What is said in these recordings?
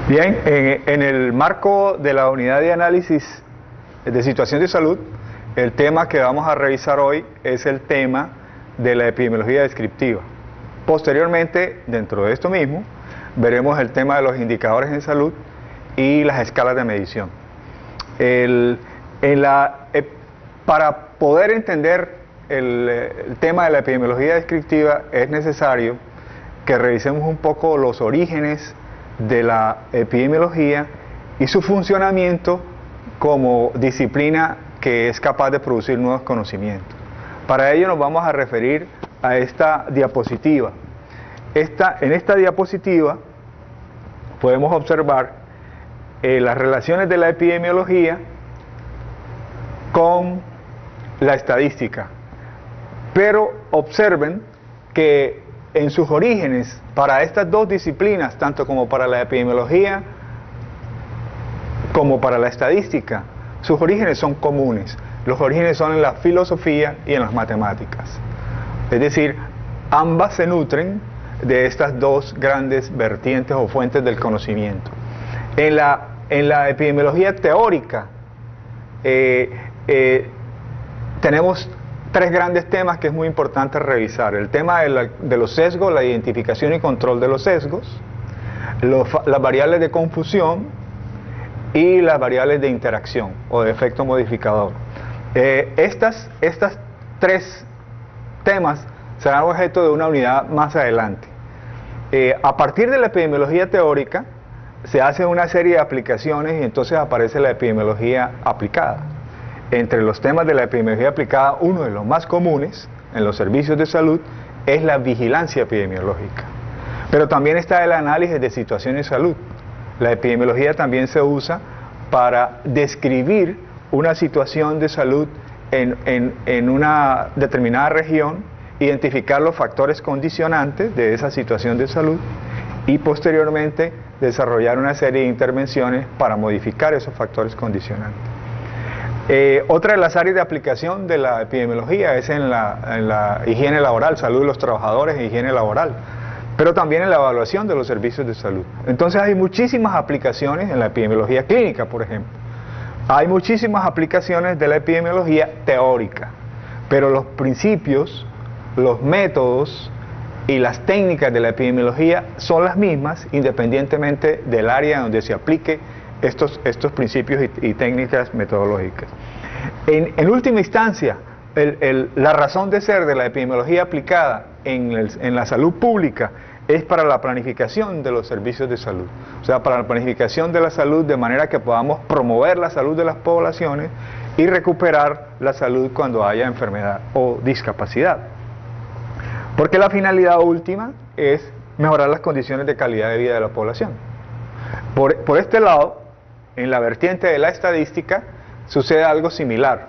Bien, en el marco de la unidad de análisis de situación de salud, el tema que vamos a revisar hoy es el tema de la epidemiología descriptiva. Posteriormente, dentro de esto mismo, veremos el tema de los indicadores en salud y las escalas de medición. Para poder entender el tema de la epidemiología descriptiva es necesario que revisemos un poco los orígenes de la epidemiología y su funcionamiento como disciplina que es capaz de producir nuevos conocimientos. Para ello nos vamos a referir a esta diapositiva. En esta diapositiva podemos observar las relaciones de la epidemiología con la estadística. Pero observen que en sus orígenes, para estas dos disciplinas, tanto como para la epidemiología como para la estadística, sus orígenes son comunes. Los orígenes son en la filosofía y en las matemáticas. Es decir, ambas se nutren de estas dos grandes vertientes o fuentes del conocimiento. En la epidemiología teórica tenemos tres grandes temas que es muy importante revisar. El tema de los sesgos, la identificación y control de los sesgos, las variables de confusión y las variables de interacción o de efecto modificador. Estas tres temas serán objeto de una unidad más adelante. A partir de la epidemiología teórica se hace una serie de aplicaciones y entonces aparece la epidemiología aplicada. Entre los temas de la epidemiología aplicada, uno de los más comunes en los servicios de salud es la vigilancia epidemiológica. Pero también está el análisis de situaciones de salud. La epidemiología también se usa para describir una situación de salud en una determinada región, identificar los factores condicionantes de esa situación de salud y posteriormente desarrollar una serie de intervenciones para modificar esos factores condicionantes. Otra de las áreas de aplicación de la epidemiología es en la higiene laboral, salud de los trabajadores e higiene laboral, pero también en la evaluación de los servicios de salud. Entonces hay muchísimas aplicaciones en la epidemiología clínica, por ejemplo. Hay muchísimas aplicaciones de la epidemiología teórica, pero los principios, los métodos y las técnicas de la epidemiología son las mismas independientemente del área donde se aplique estos principios y técnicas metodológicas. En última instancia, la razón de ser de la epidemiología aplicada en la salud pública es para la planificación de los servicios de salud, o sea, para la planificación de la salud de manera que podamos promover la salud de las poblaciones y recuperar la salud cuando haya enfermedad o discapacidad. Porque la finalidad última es mejorar las condiciones de calidad de vida de la población. Por este lado, en la vertiente de la estadística sucede algo similar.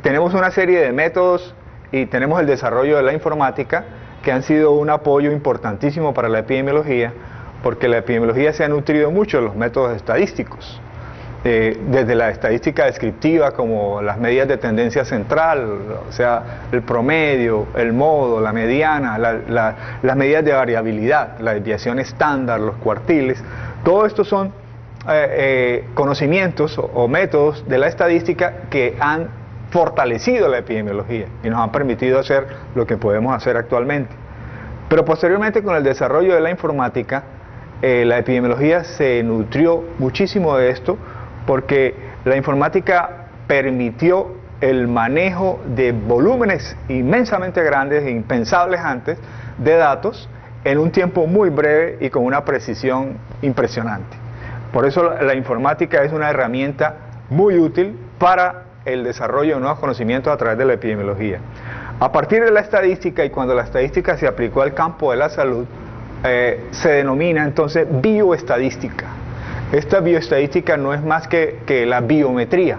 Tenemos una serie de métodos y tenemos el desarrollo de la informática que han sido un apoyo importantísimo para la epidemiología, porque la epidemiología se ha nutrido mucho de los métodos estadísticos, desde la estadística descriptiva como las medidas de tendencia central, o sea, el promedio, el modo, la mediana, las medidas de variabilidad, la desviación estándar, los cuartiles. Todo esto son conocimientos o métodos de la estadística que han fortalecido la epidemiología y nos han permitido hacer lo que podemos hacer actualmente. Pero posteriormente, con el desarrollo de la informática, la epidemiología se nutrió muchísimo de esto, porque la informática permitió el manejo de volúmenes inmensamente grandes e impensables antes de datos en un tiempo muy breve y con una precisión impresionante. Por eso la informática es una herramienta muy útil para el desarrollo de nuevos conocimientos a través de la epidemiología. A partir de la estadística, y cuando la estadística se aplicó al campo de la salud, se denomina entonces bioestadística. Esta bioestadística no es más que la biometría,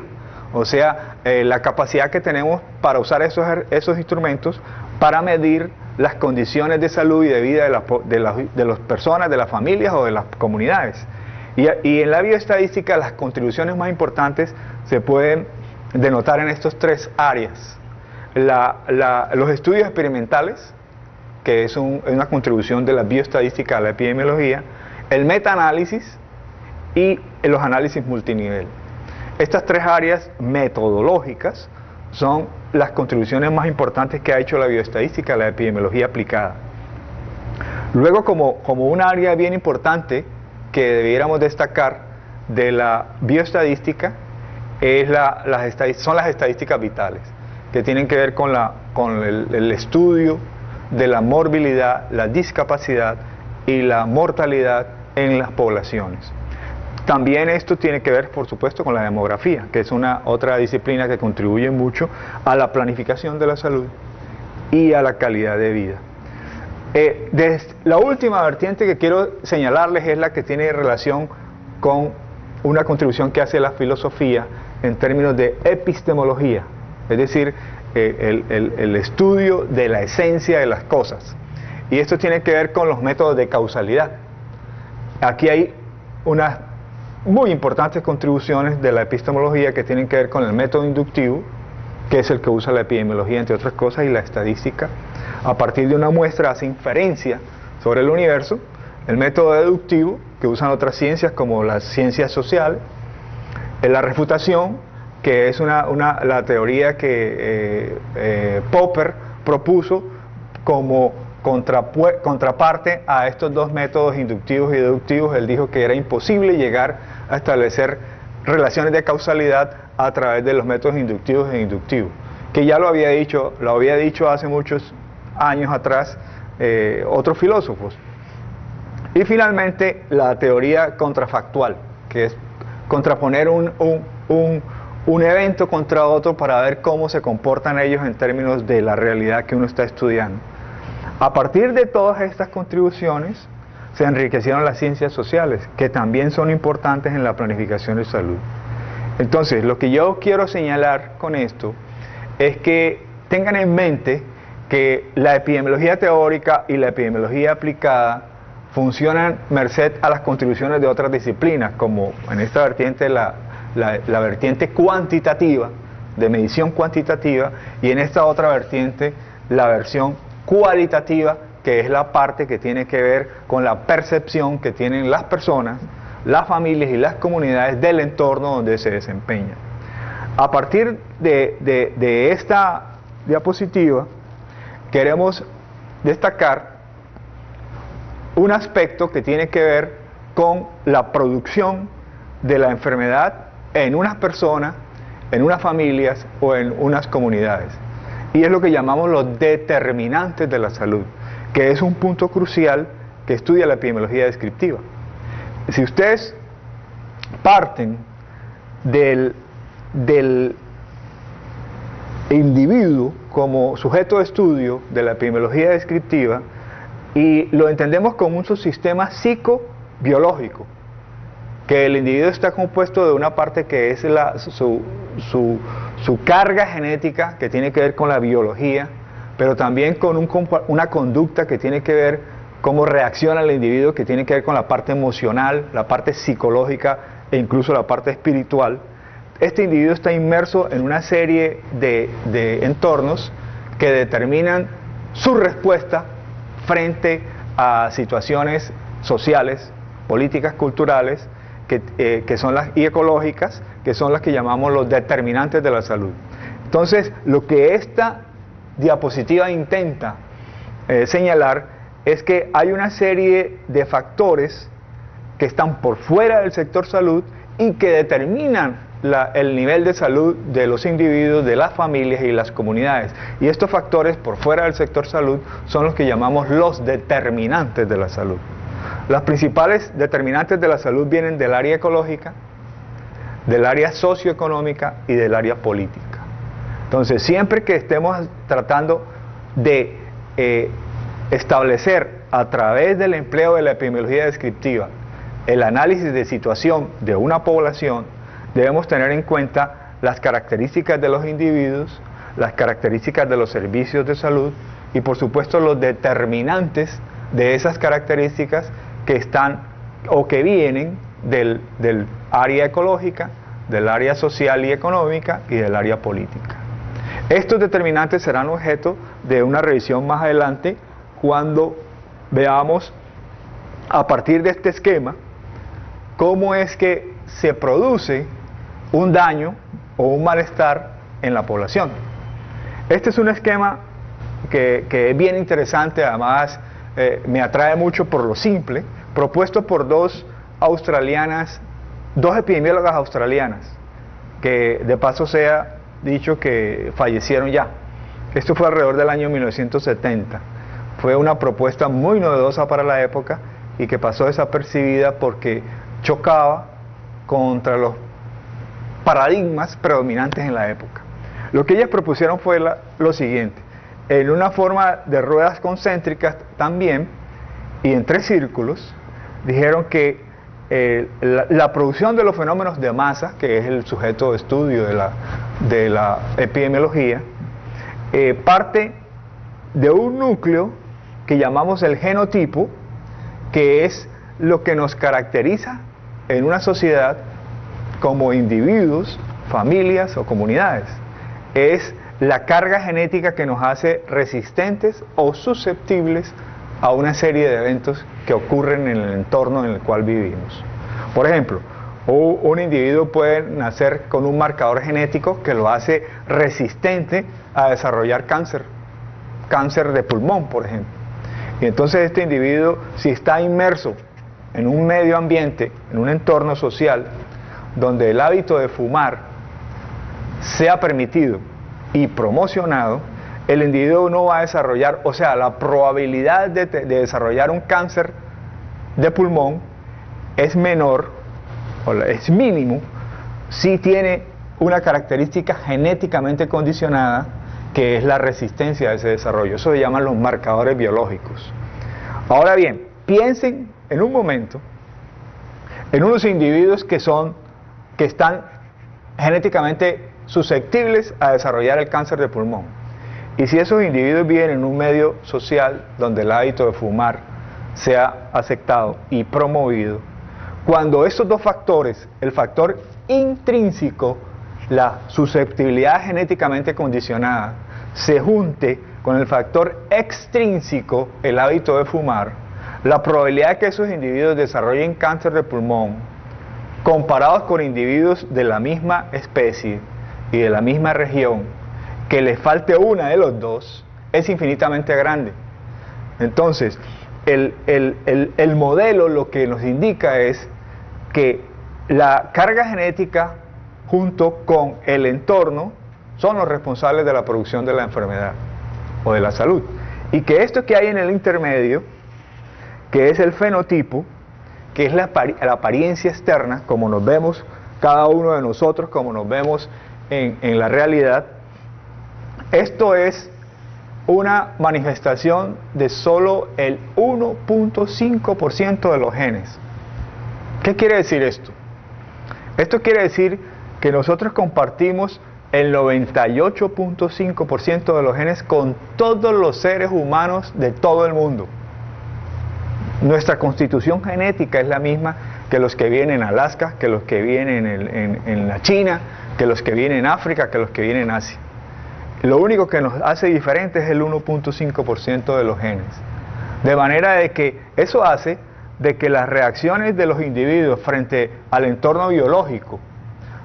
o sea, la capacidad que tenemos para usar esos instrumentos para medir las condiciones de salud y de vida de las personas, de las familias o de las comunidades. Y en la bioestadística las contribuciones más importantes se pueden denotar en estas tres áreas. Los estudios experimentales, que es una contribución de la bioestadística a la epidemiología, el metaanálisis y los análisis multinivel. Estas tres áreas metodológicas son las contribuciones más importantes que ha hecho la bioestadística a la epidemiología aplicada. Luego, como un área bien importante que debiéramos destacar de la bioestadística es son las estadísticas vitales, que tienen que ver con el estudio de la morbilidad, la discapacidad y la mortalidad en las poblaciones. También esto tiene que ver, por supuesto, con la demografía, que es otra disciplina que contribuye mucho a la planificación de la salud y a la calidad de vida. La última vertiente que quiero señalarles es la que tiene relación con una contribución que hace la filosofía en términos de epistemología, es decir, el estudio de la esencia de las cosas. Y esto tiene que ver con los métodos de causalidad. Aquí hay unas muy importantes contribuciones de la epistemología que tienen que ver con el método inductivo, que es el que usa la epidemiología, entre otras cosas, y la estadística. A partir de una muestra hace inferencia sobre el universo. El método deductivo, que usan otras ciencias como las ciencias sociales. La refutación, que es la teoría que Popper propuso como contraparte a estos dos métodos inductivos y deductivos. Él dijo que era imposible llegar a establecer relaciones de causalidad a través de los métodos inductivos e inductivos, que ya lo había dicho hace muchos años atrás otros filósofos. Y finalmente la teoría contrafactual, que es contraponer un evento contra otro para ver cómo se comportan ellos en términos de la realidad que uno está estudiando. A partir de todas estas contribuciones se enriquecieron las ciencias sociales, que también son importantes en la planificación de salud. Entonces, lo que yo quiero señalar con esto es que tengan en mente que la epidemiología teórica y la epidemiología aplicada funcionan merced a las contribuciones de otras disciplinas, como en esta vertiente la vertiente cuantitativa, de medición cuantitativa, y en esta otra vertiente la versión cualitativa, que es la parte que tiene que ver con la percepción que tienen las personas, las familias y las comunidades del entorno donde se desempeñan. A partir de esta diapositiva queremos destacar un aspecto que tiene que ver con la producción de la enfermedad en unas personas, en unas familias o en unas comunidades. Y es lo que llamamos los determinantes de la salud, que es un punto crucial que estudia la epidemiología descriptiva. Si ustedes parten del individuo como sujeto de estudio de la epidemiología descriptiva y lo entendemos como un subsistema psicobiológico, que el individuo está compuesto de una parte que es su carga genética, que tiene que ver con la biología, pero también con una conducta que tiene que ver cómo reacciona el individuo, que tiene que ver con la parte emocional, la parte psicológica e incluso la parte espiritual. Este individuo está inmerso en una serie de entornos que determinan su respuesta frente a situaciones sociales, políticas, culturales, que son y ecológicas, que son las que llamamos los determinantes de la salud. Entonces, lo que esta diapositiva intenta señalar es que hay una serie de factores que están por fuera del sector salud y que determinan el nivel de salud de los individuos, de las familias y las comunidades. Y estos factores por fuera del sector salud son los que llamamos los determinantes de la salud. Las principales determinantes de la salud vienen del área ecológica, del área socioeconómica y del área política. Entonces, siempre que estemos tratando de establecer a través del empleo de la epidemiología descriptiva el análisis de situación de una población, debemos tener en cuenta las características de los individuos, las características de los servicios de salud y por supuesto los determinantes de esas características que están o que vienen del área ecológica, del área social y económica y del área política. Estos determinantes serán objeto de una revisión más adelante cuando veamos a partir de este esquema, cómo es que se produce un daño o un malestar en la población. Este es un esquema que es bien interesante, además me atrae mucho por lo simple, propuesto por dos epidemiólogas australianas, que de paso sea dicho que fallecieron ya. Esto fue alrededor del año 1970. Fue una propuesta muy novedosa para la época y que pasó desapercibida porque chocaba contra los paradigmas predominantes en la época. Lo que ellas propusieron fue lo siguiente: en una forma de ruedas concéntricas también, y en 3 círculos, dijeron que la producción de los fenómenos de masa, que es el sujeto de estudio de la epidemiología, parte de un núcleo que llamamos el genotipo, que es lo que nos caracteriza en una sociedad como individuos, familias o comunidades. Es la carga genética que nos hace resistentes o susceptibles a una serie de eventos que ocurren en el entorno en el cual vivimos. Por ejemplo, un individuo puede nacer con un marcador genético que lo hace resistente a desarrollar cáncer de pulmón, por ejemplo. Y entonces este individuo, si está inmerso en un medio ambiente, en un entorno social, donde el hábito de fumar sea permitido y promocionado, el individuo no va a desarrollar, o sea, la probabilidad de desarrollar un cáncer de pulmón es menor, o es mínimo, si tiene una característica genéticamente condicionada, que es la resistencia a ese desarrollo. Eso se llaman los marcadores biológicos. Ahora bien, piensen en un momento en unos individuos que están genéticamente susceptibles a desarrollar el cáncer de pulmón. Y si esos individuos viven en un medio social donde el hábito de fumar sea aceptado y promovido, cuando estos dos factores, el factor intrínseco, la susceptibilidad genéticamente condicionada, se junte con el factor extrínseco, el hábito de fumar, la probabilidad de que esos individuos desarrollen cáncer de pulmón, comparados con individuos de la misma especie y de la misma región, que les falte una de los dos, es infinitamente grande. Entonces, el modelo lo que nos indica es que la carga genética junto con el entorno son los responsables de la producción de la enfermedad o de la salud, y que esto que hay en el intermedio, que es el fenotipo, que es la apariencia externa, como nos vemos cada uno de nosotros, como nos vemos en la realidad, esto es una manifestación de solo el 1.5% de los genes. ¿Qué quiere decir esto? Esto quiere decir que nosotros compartimos el 98.5% de los genes con todos los seres humanos de todo el mundo. Nuestra constitución genética es la misma que los que viven en Alaska, que los que viven en la China, que los que viven en África, que los que viven en Asia. Lo único que nos hace diferente es el 1.5% de los genes. De manera de que eso hace de que las reacciones de los individuos frente al entorno biológico,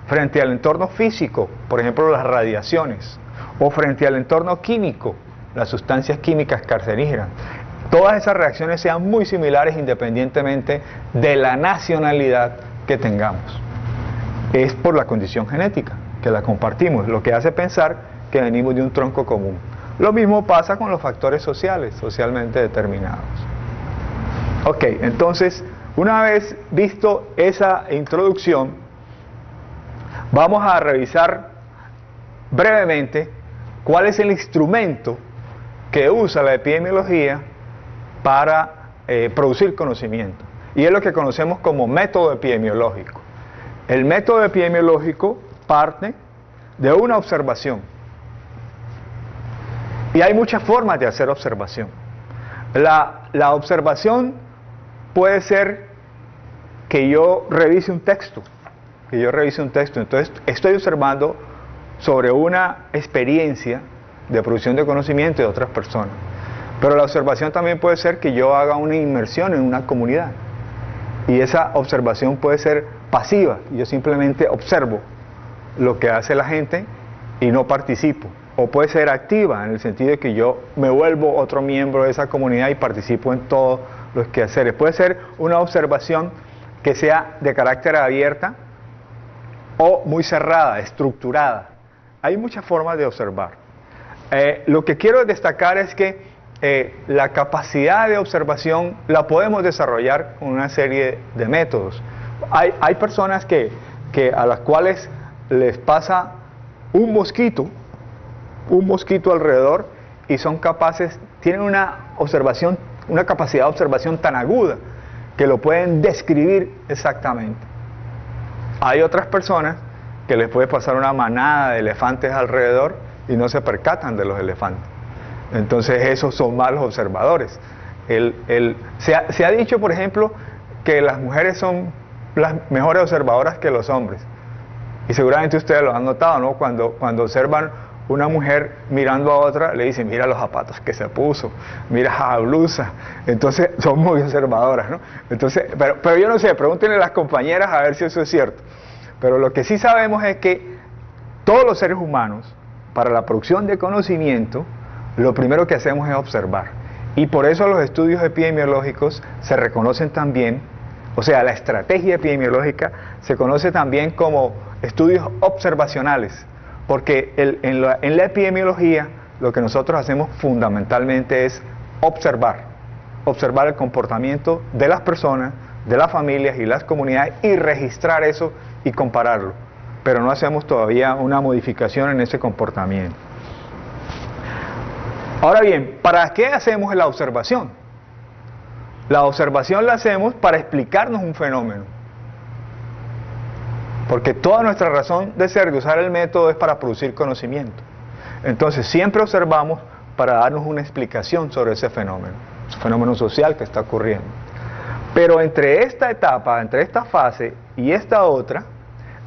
frente al entorno físico, por ejemplo las radiaciones, o frente al entorno químico, las sustancias químicas cancerígenas, todas esas reacciones sean muy similares independientemente de la nacionalidad que tengamos. Es por la condición genética, que la compartimos, lo que hace pensar que venimos de un tronco común. Lo mismo pasa con los factores sociales, socialmente determinados. Ok, entonces, una vez visto esa introducción, vamos a revisar brevemente cuál es el instrumento que usa la epidemiología para producir conocimiento. Y es lo que conocemos como método epidemiológico. El método epidemiológico parte de una observación. Y hay muchas formas de hacer observación. La observación puede ser que yo revise un texto. Entonces estoy observando sobre una experiencia de producción de conocimiento de otras personas. Pero la observación también puede ser que yo haga una inmersión en una comunidad. Y esa observación puede ser pasiva. Yo simplemente observo lo que hace la gente y no participo. O puede ser activa, en el sentido de que yo me vuelvo otro miembro de esa comunidad y participo en todos los quehaceres. Puede ser una observación que sea de carácter abierta o muy cerrada, estructurada. Hay muchas formas de observar. Lo que quiero destacar es que la capacidad de observación la podemos desarrollar con una serie de métodos. Hay personas a las cuales les pasa un mosquito alrededor y son capaces, tienen una capacidad de observación tan aguda que lo pueden describir exactamente. Hay otras personas que les puede pasar una manada de elefantes alrededor y no se percatan de los elefantes. Entonces esos son malos observadores. Se ha dicho, por ejemplo, que las mujeres son las mejores observadoras que los hombres. Y seguramente ustedes lo han notado, ¿no? Cuando observan una mujer mirando a otra, le dicen, mira los zapatos que se puso, mira la blusa. Entonces son muy observadoras, ¿no? Entonces, pero yo no sé, pregúntenle a las compañeras a ver si eso es cierto. Pero lo que sí sabemos es que todos los seres humanos, para la producción de conocimiento, lo primero que hacemos es observar. Y por eso los estudios epidemiológicos se reconocen también, o sea, la estrategia epidemiológica se conoce también como estudios observacionales, porque en la epidemiología lo que nosotros hacemos fundamentalmente es observar el comportamiento de las personas, de las familias y las comunidades y registrar eso y compararlo, pero no hacemos todavía una modificación en ese comportamiento. Ahora bien, ¿para qué hacemos la observación? La observación la hacemos para explicarnos un fenómeno. Porque toda nuestra razón de ser, de usar el método, es para producir conocimiento. Entonces, siempre observamos para darnos una explicación sobre ese fenómeno social que está ocurriendo. Pero entre esta etapa, entre esta fase y esta otra,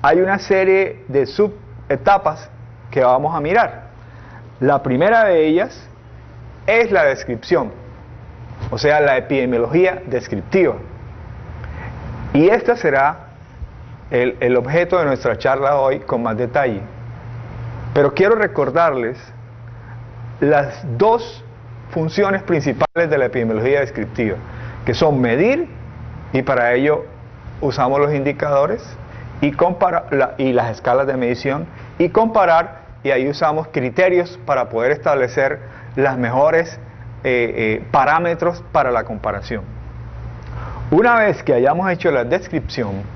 hay una serie de subetapas que vamos a mirar. La primera de ellas es la descripción, o sea, la epidemiología descriptiva. Y esta será el objeto de nuestra charla hoy con más detalle. Pero quiero recordarles las dos funciones principales de la epidemiología descriptiva, que son medir, y para ello usamos los indicadores, y las escalas de medición, y comparar, y ahí usamos criterios para poder establecer las mejores parámetros para la comparación. Una vez que hayamos hecho la descripción,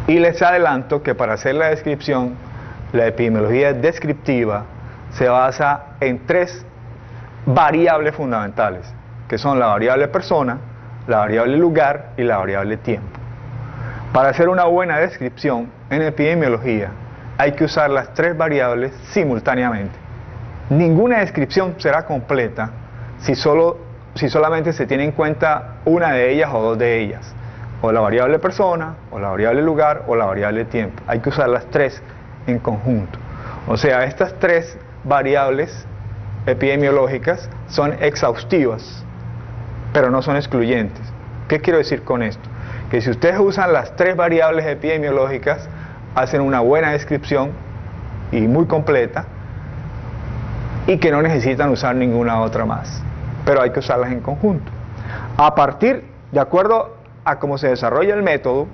y les adelanto que para hacer la descripción, la epidemiología descriptiva se basa en tres variables fundamentales, que son la variable persona, la variable lugar y la variable tiempo. Para hacer una buena descripción en epidemiología hay que usar las tres variables simultáneamente. Ninguna descripción será completa si solamente se tiene en cuenta una de ellas o dos de ellas, o la variable persona, o la variable lugar, o la variable tiempo. Hay que usar las tres en conjunto. O sea, estas tres variables epidemiológicas son exhaustivas, pero no son excluyentes. ¿Qué quiero decir con esto? Que si ustedes usan las tres variables epidemiológicas, hacen una buena descripción y muy completa, y que no necesitan usar ninguna otra más, pero hay que usarlas en conjunto. De acuerdo a cómo se desarrolla el método,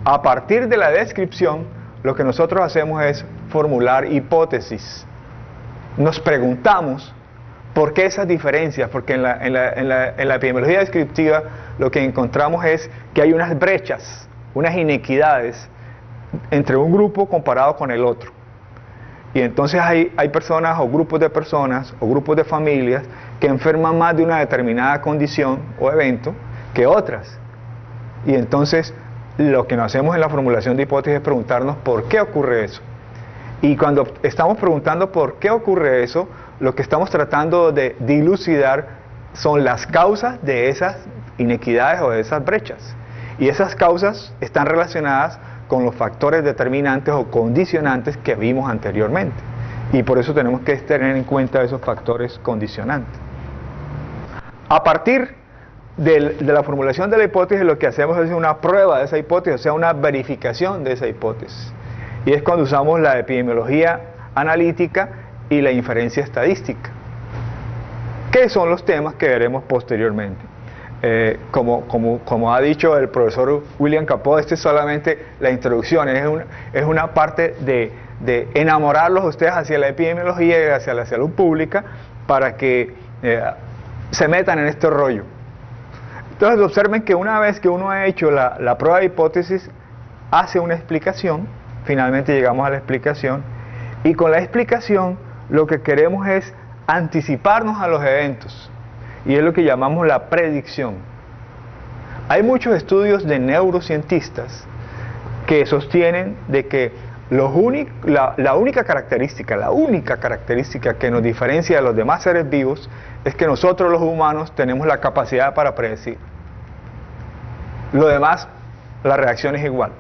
a partir de la descripción, lo que nosotros hacemos es formular hipótesis. Nos preguntamos por qué esas diferencias, porque en la epidemiología descriptiva lo que encontramos es que hay unas brechas, unas inequidades entre un grupo comparado con el otro. Y entonces hay personas o grupos de personas o grupos de familias que enferman más de una determinada condición o evento que otras. Y entonces lo que nos hacemos en la formulación de hipótesis es preguntarnos por qué ocurre eso. Y cuando estamos preguntando por qué ocurre eso, lo que estamos tratando de dilucidar son las causas de esas inequidades o de esas brechas. Y esas causas están relacionadas con los factores determinantes o condicionantes que vimos anteriormente. Y por eso tenemos que tener en cuenta esos factores condicionantes. A partir de la formulación de la hipótesis, lo que hacemos es una prueba de esa hipótesis, o sea, una verificación de esa hipótesis. Y es cuando usamos la epidemiología analítica y la inferencia estadística, que son los temas que veremos posteriormente. Como ha dicho el profesor William Capó, este es solamente la introducción, es una parte de enamorarlos a ustedes hacia la epidemiología y hacia la salud pública para que se metan en este rollo. Entonces observen que una vez que uno ha hecho la prueba de hipótesis, hace una explicación, finalmente llegamos a la explicación, y con la explicación lo que queremos es anticiparnos a los eventos, y es lo que llamamos la predicción. Hay muchos estudios de neurocientistas que sostienen de que la única característica que nos diferencia de los demás seres vivos es que nosotros los humanos tenemos la capacidad para predecir. Lo demás, la reacción es igual,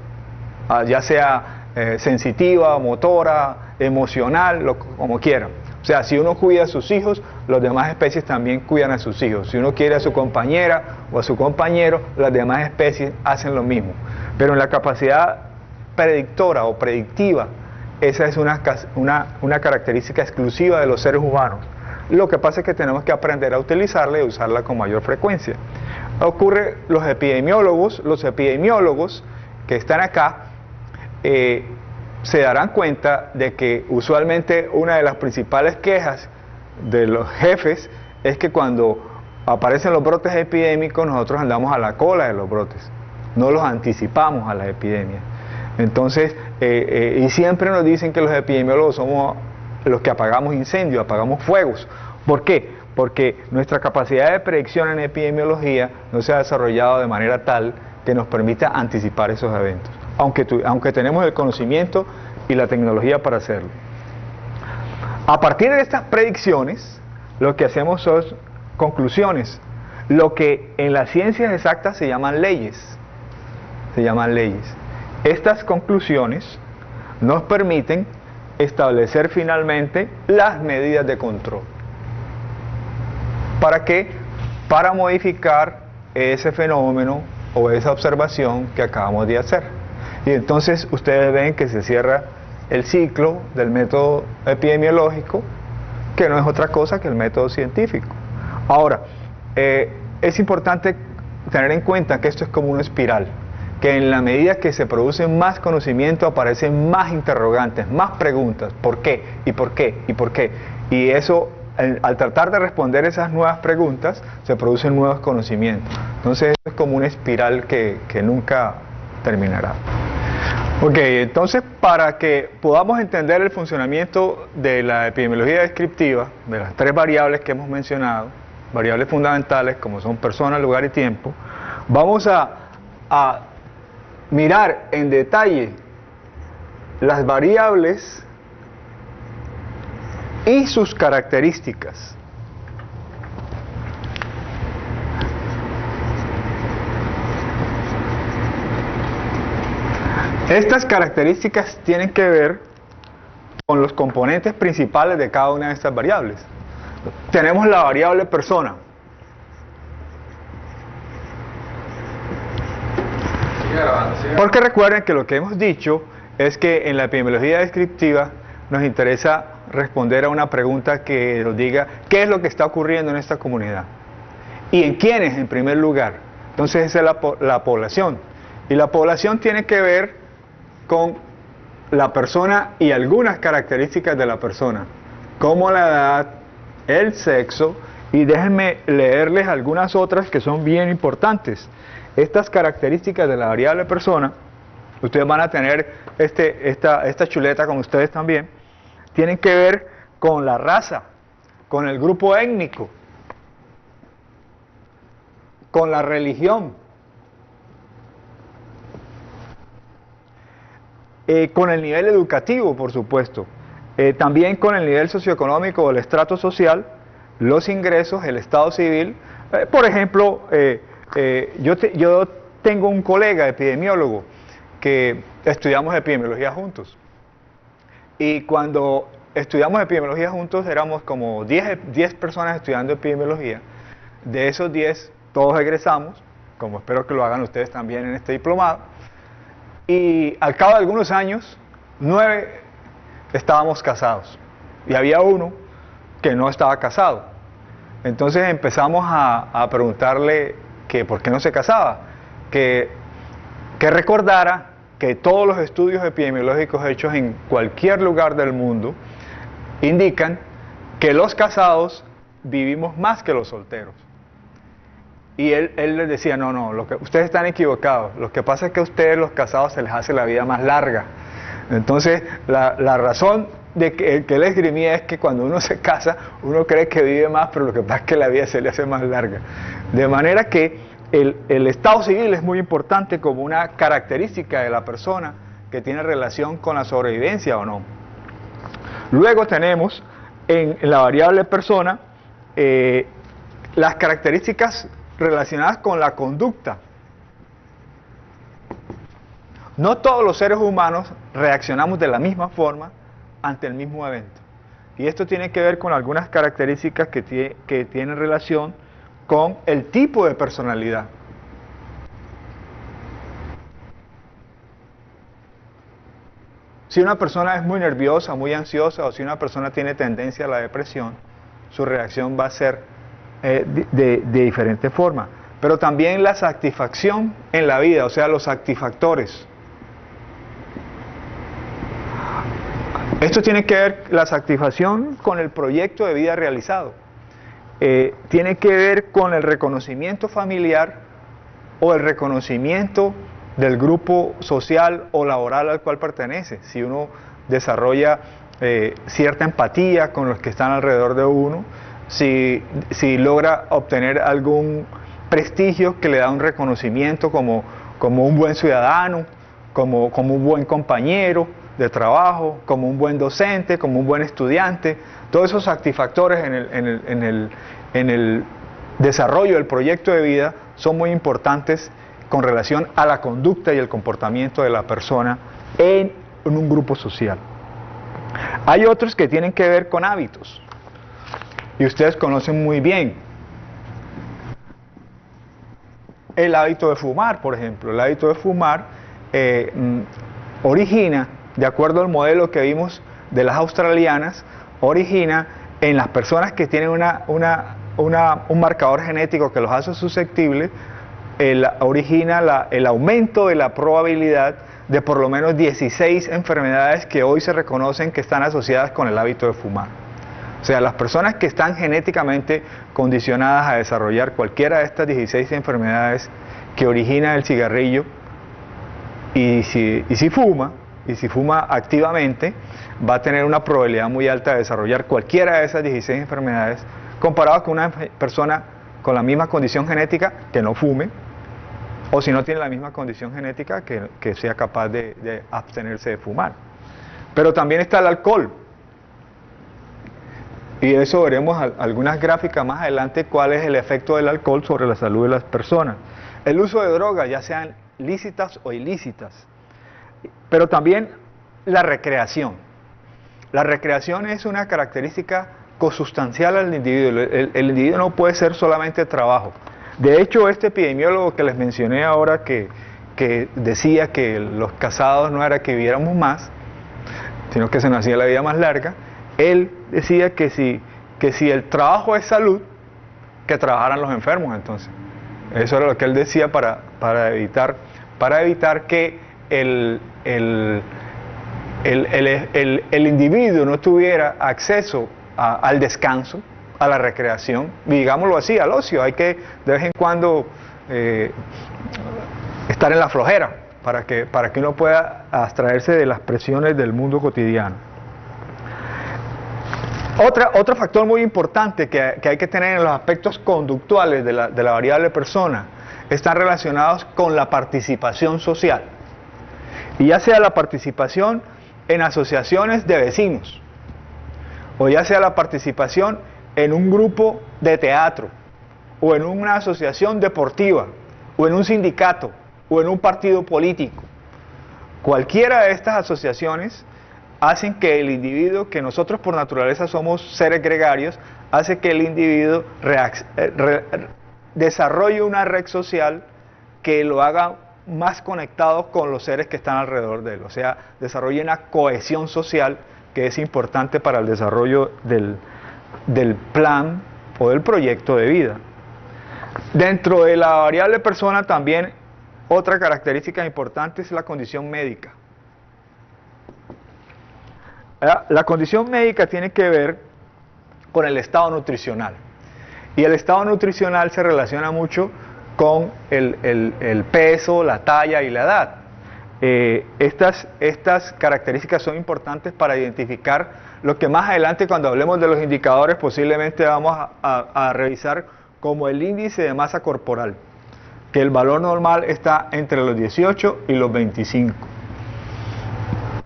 ya sea sensitiva, motora, emocional, como quieran. O sea, si uno cuida a sus hijos, las demás especies también cuidan a sus hijos. Si uno quiere a su compañera o a su compañero, las demás especies hacen lo mismo. Pero en la capacidad predictora o predictiva, esa es una característica exclusiva de los seres humanos. Lo que pasa es que tenemos que aprender a utilizarla y usarla con mayor frecuencia. Ocurre los epidemiólogos que están acá, se darán cuenta de que usualmente una de las principales quejas de los jefes es que cuando aparecen los brotes epidémicos nosotros andamos a la cola de los brotes, no los anticipamos a las epidemias. Entonces, y siempre nos dicen que los epidemiólogos somos los que apagamos incendios, apagamos fuegos. ¿Por qué? Porque nuestra capacidad de predicción en epidemiología no se ha desarrollado de manera tal que nos permita anticipar esos eventos, aunque tenemos el conocimiento y la tecnología para hacerlo. A partir de estas predicciones, lo que hacemos son conclusiones, lo que en las ciencias exactas se llaman leyes. Estas conclusiones nos permiten establecer finalmente las medidas de control. ¿Para qué? Para modificar ese fenómeno o esa observación que acabamos de hacer. Y entonces ustedes ven que se cierra el ciclo del método epidemiológico, que no es otra cosa que el método científico. Ahora, es importante tener en cuenta que esto es como una espiral, que en la medida que se produce más conocimiento aparecen más interrogantes, más preguntas, ¿por qué? ¿Y por qué? ¿Y por qué? Y eso, al tratar de responder esas nuevas preguntas, se producen nuevos conocimientos. Entonces es como una espiral que nunca terminará. Ok, entonces para que podamos entender el funcionamiento de la epidemiología descriptiva, de las tres variables que hemos mencionado, variables fundamentales como son persona, lugar y tiempo, vamos a mirar en detalle las variables y sus características. Estas características tienen que ver con los componentes principales de cada una de estas variables. Tenemos la variable persona. Porque recuerden que lo que hemos dicho es que en la epidemiología descriptiva nos interesa responder a una pregunta que nos diga qué es lo que está ocurriendo en esta comunidad y en quiénes en primer lugar. Entonces esa es la población, y la población tiene que ver con la persona y algunas características de la persona, como la edad, el sexo, y déjenme leerles algunas otras que son bien importantes. Estas características de la variable persona, ustedes van a tener esta chuleta con ustedes también, tienen que ver con la raza, con el grupo étnico, con la religión, con el nivel educativo, por supuesto, también con el nivel socioeconómico o el estrato social, los ingresos, el estado civil. Por ejemplo, yo tengo un colega epidemiólogo que estudiamos epidemiología juntos, y cuando estudiamos epidemiología juntos éramos como 10 personas estudiando epidemiología, De esos 10, todos egresamos, como espero que lo hagan ustedes también en este diplomado. Y al cabo de algunos años, 9 estábamos casados. Y había uno que no estaba casado. Entonces empezamos a preguntarle que por qué no se casaba. Que recordara que todos los estudios epidemiológicos hechos en cualquier lugar del mundo indican que los casados vivimos más que los solteros. Y él les decía, no, ustedes están equivocados. Lo que pasa es que a ustedes, los casados, se les hace la vida más larga. Entonces, la razón de que él esgrimía es que cuando uno se casa, uno cree que vive más, pero lo que pasa es que la vida se le hace más larga. De manera que el estado civil es muy importante como una característica de la persona que tiene relación con la sobrevivencia o no. Luego tenemos en la variable persona las características relacionadas con la conducta. No todos los seres humanos reaccionamos de la misma forma ante el mismo evento. Y esto tiene que ver con algunas características que tienen relación con el tipo de personalidad. Si una persona es muy nerviosa, muy ansiosa, o si una persona tiene tendencia a la depresión, su reacción va a ser de diferente forma. Pero también la satisfacción en la vida, o sea, los satisfactores. Esto tiene que ver, la satisfacción, con el proyecto de vida realizado. Tiene que ver con el reconocimiento familiar o el reconocimiento del grupo social o laboral al cual pertenece. Si uno desarrolla cierta empatía con los que están alrededor de uno, si logra obtener algún prestigio que le da un reconocimiento como un buen ciudadano, como un buen compañero de trabajo, como un buen docente, como un buen estudiante. Todos esos satisfactores en el desarrollo del proyecto de vida son muy importantes con relación a la conducta y el comportamiento de la persona en un grupo social. Hay otros que tienen que ver con hábitos, y ustedes conocen muy bien el hábito de fumar, por ejemplo. El hábito de fumar origina, de acuerdo al modelo que vimos de las australianas, origina en las personas que tienen un marcador genético que los hace susceptibles, origina el aumento de la probabilidad de por lo menos 16 enfermedades que hoy se reconocen que están asociadas con el hábito de fumar. O sea, las personas que están genéticamente condicionadas a desarrollar cualquiera de estas 16 enfermedades que origina el cigarrillo, y si fuma activamente, va a tener una probabilidad muy alta de desarrollar cualquiera de esas 16 enfermedades, comparado con una persona con la misma condición genética que no fume, o si no tiene la misma condición genética que sea capaz de abstenerse de fumar. Pero también está el alcohol. Y eso veremos algunas gráficas más adelante, cuál es el efecto del alcohol sobre la salud de las personas. El uso de drogas, ya sean lícitas o ilícitas. Pero también la recreación. La recreación es una característica consustancial al individuo. El individuo no puede ser solamente trabajo. De hecho, este epidemiólogo que les mencioné ahora, que decía que los casados no era que viviéramos más, sino que se nos hacía la vida más larga, él decía que si el trabajo es salud, que trabajaran los enfermos. Entonces, eso era lo que él decía para evitar que el individuo no tuviera acceso al descanso, a la recreación, digámoslo así, al ocio. Hay que de vez en cuando estar en la flojera para que uno pueda abstraerse de las presiones del mundo cotidiano. Otro factor muy importante que hay que tener en los aspectos conductuales de la variable persona están relacionados con la participación social. Y ya sea la participación en asociaciones de vecinos, o ya sea la participación en un grupo de teatro, o en una asociación deportiva, o en un sindicato, o en un partido político. Cualquiera de estas asociaciones hacen que el individuo, que nosotros por naturaleza somos seres gregarios, hace que el individuo desarrolle una red social que lo haga más conectado con los seres que están alrededor de él, o sea, desarrolle una cohesión social que es importante para el desarrollo del plan o del proyecto de vida. Dentro de la variable persona también otra característica importante es la condición médica. La condición médica tiene que ver con el estado nutricional, y el estado nutricional se relaciona mucho con el peso, la talla y la edad. Estas características son importantes para identificar lo que más adelante, cuando hablemos de los indicadores, posiblemente vamos a revisar como el índice de masa corporal, que el valor normal está entre los 18 y los 25.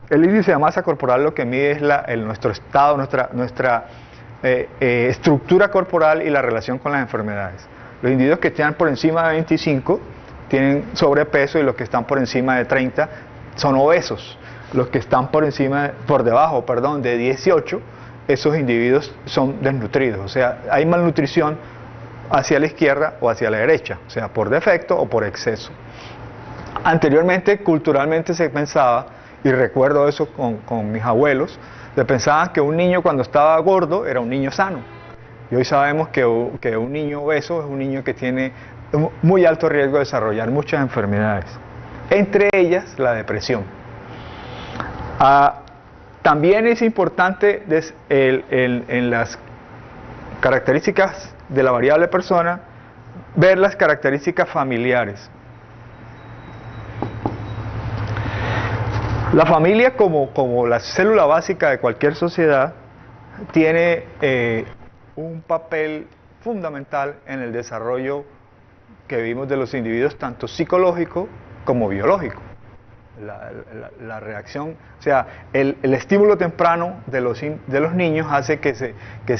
El índice de masa corporal lo que mide es nuestro estado, nuestra estructura corporal y la relación con las enfermedades. Los individuos que están por encima de 25 tienen sobrepeso, y los que están por encima de 30 son obesos. Los que están por debajo de 18, esos individuos son desnutridos, o sea, hay malnutrición hacia la izquierda o hacia la derecha, o sea, por defecto o por exceso. Anteriormente, culturalmente se pensaba, y recuerdo eso con mis abuelos, se pensaba que un niño cuando estaba gordo era un niño sano. Y hoy sabemos que un niño obeso es un niño que tiene muy alto riesgo de desarrollar muchas enfermedades, entre ellas la depresión. También es importante en las características de la variable persona ver las características familiares. La familia, como la célula básica de cualquier sociedad, tiene un papel fundamental en el desarrollo que vimos de los individuos, tanto psicológico como biológico. La reacción, o sea, el estímulo temprano de los niños hace que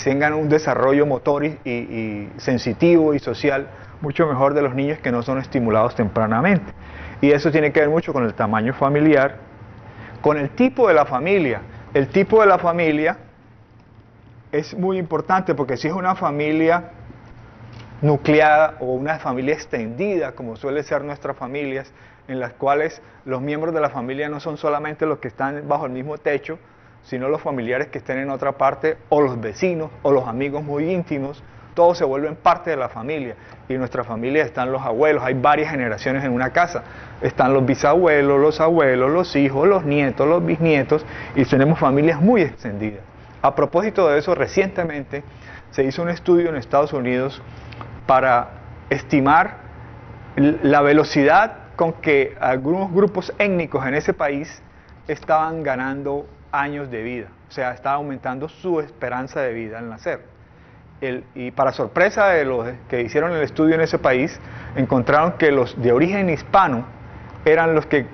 tengan un desarrollo motor y sensitivo y social mucho mejor de los niños que no son estimulados tempranamente. Y eso tiene que ver mucho con el tamaño familiar, con el tipo de la familia. El tipo de la familia es muy importante, porque si es una familia nucleada o una familia extendida, como suele ser nuestras familias, en las cuales los miembros de la familia no son solamente los que están bajo el mismo techo, sino los familiares que estén en otra parte, o los vecinos, o los amigos muy íntimos, todos se vuelven parte de la familia. Y en nuestra familia están los abuelos, hay varias generaciones en una casa, están los bisabuelos, los hijos, los nietos, los bisnietos, y tenemos familias muy extendidas. A propósito de eso, recientemente se hizo un estudio en Estados Unidos para estimar la velocidad con que algunos grupos étnicos en ese país estaban ganando años de vida, o sea, estaba aumentando su esperanza de vida al nacer. Y para sorpresa de los que hicieron el estudio en ese país, encontraron que los de origen hispano eran los que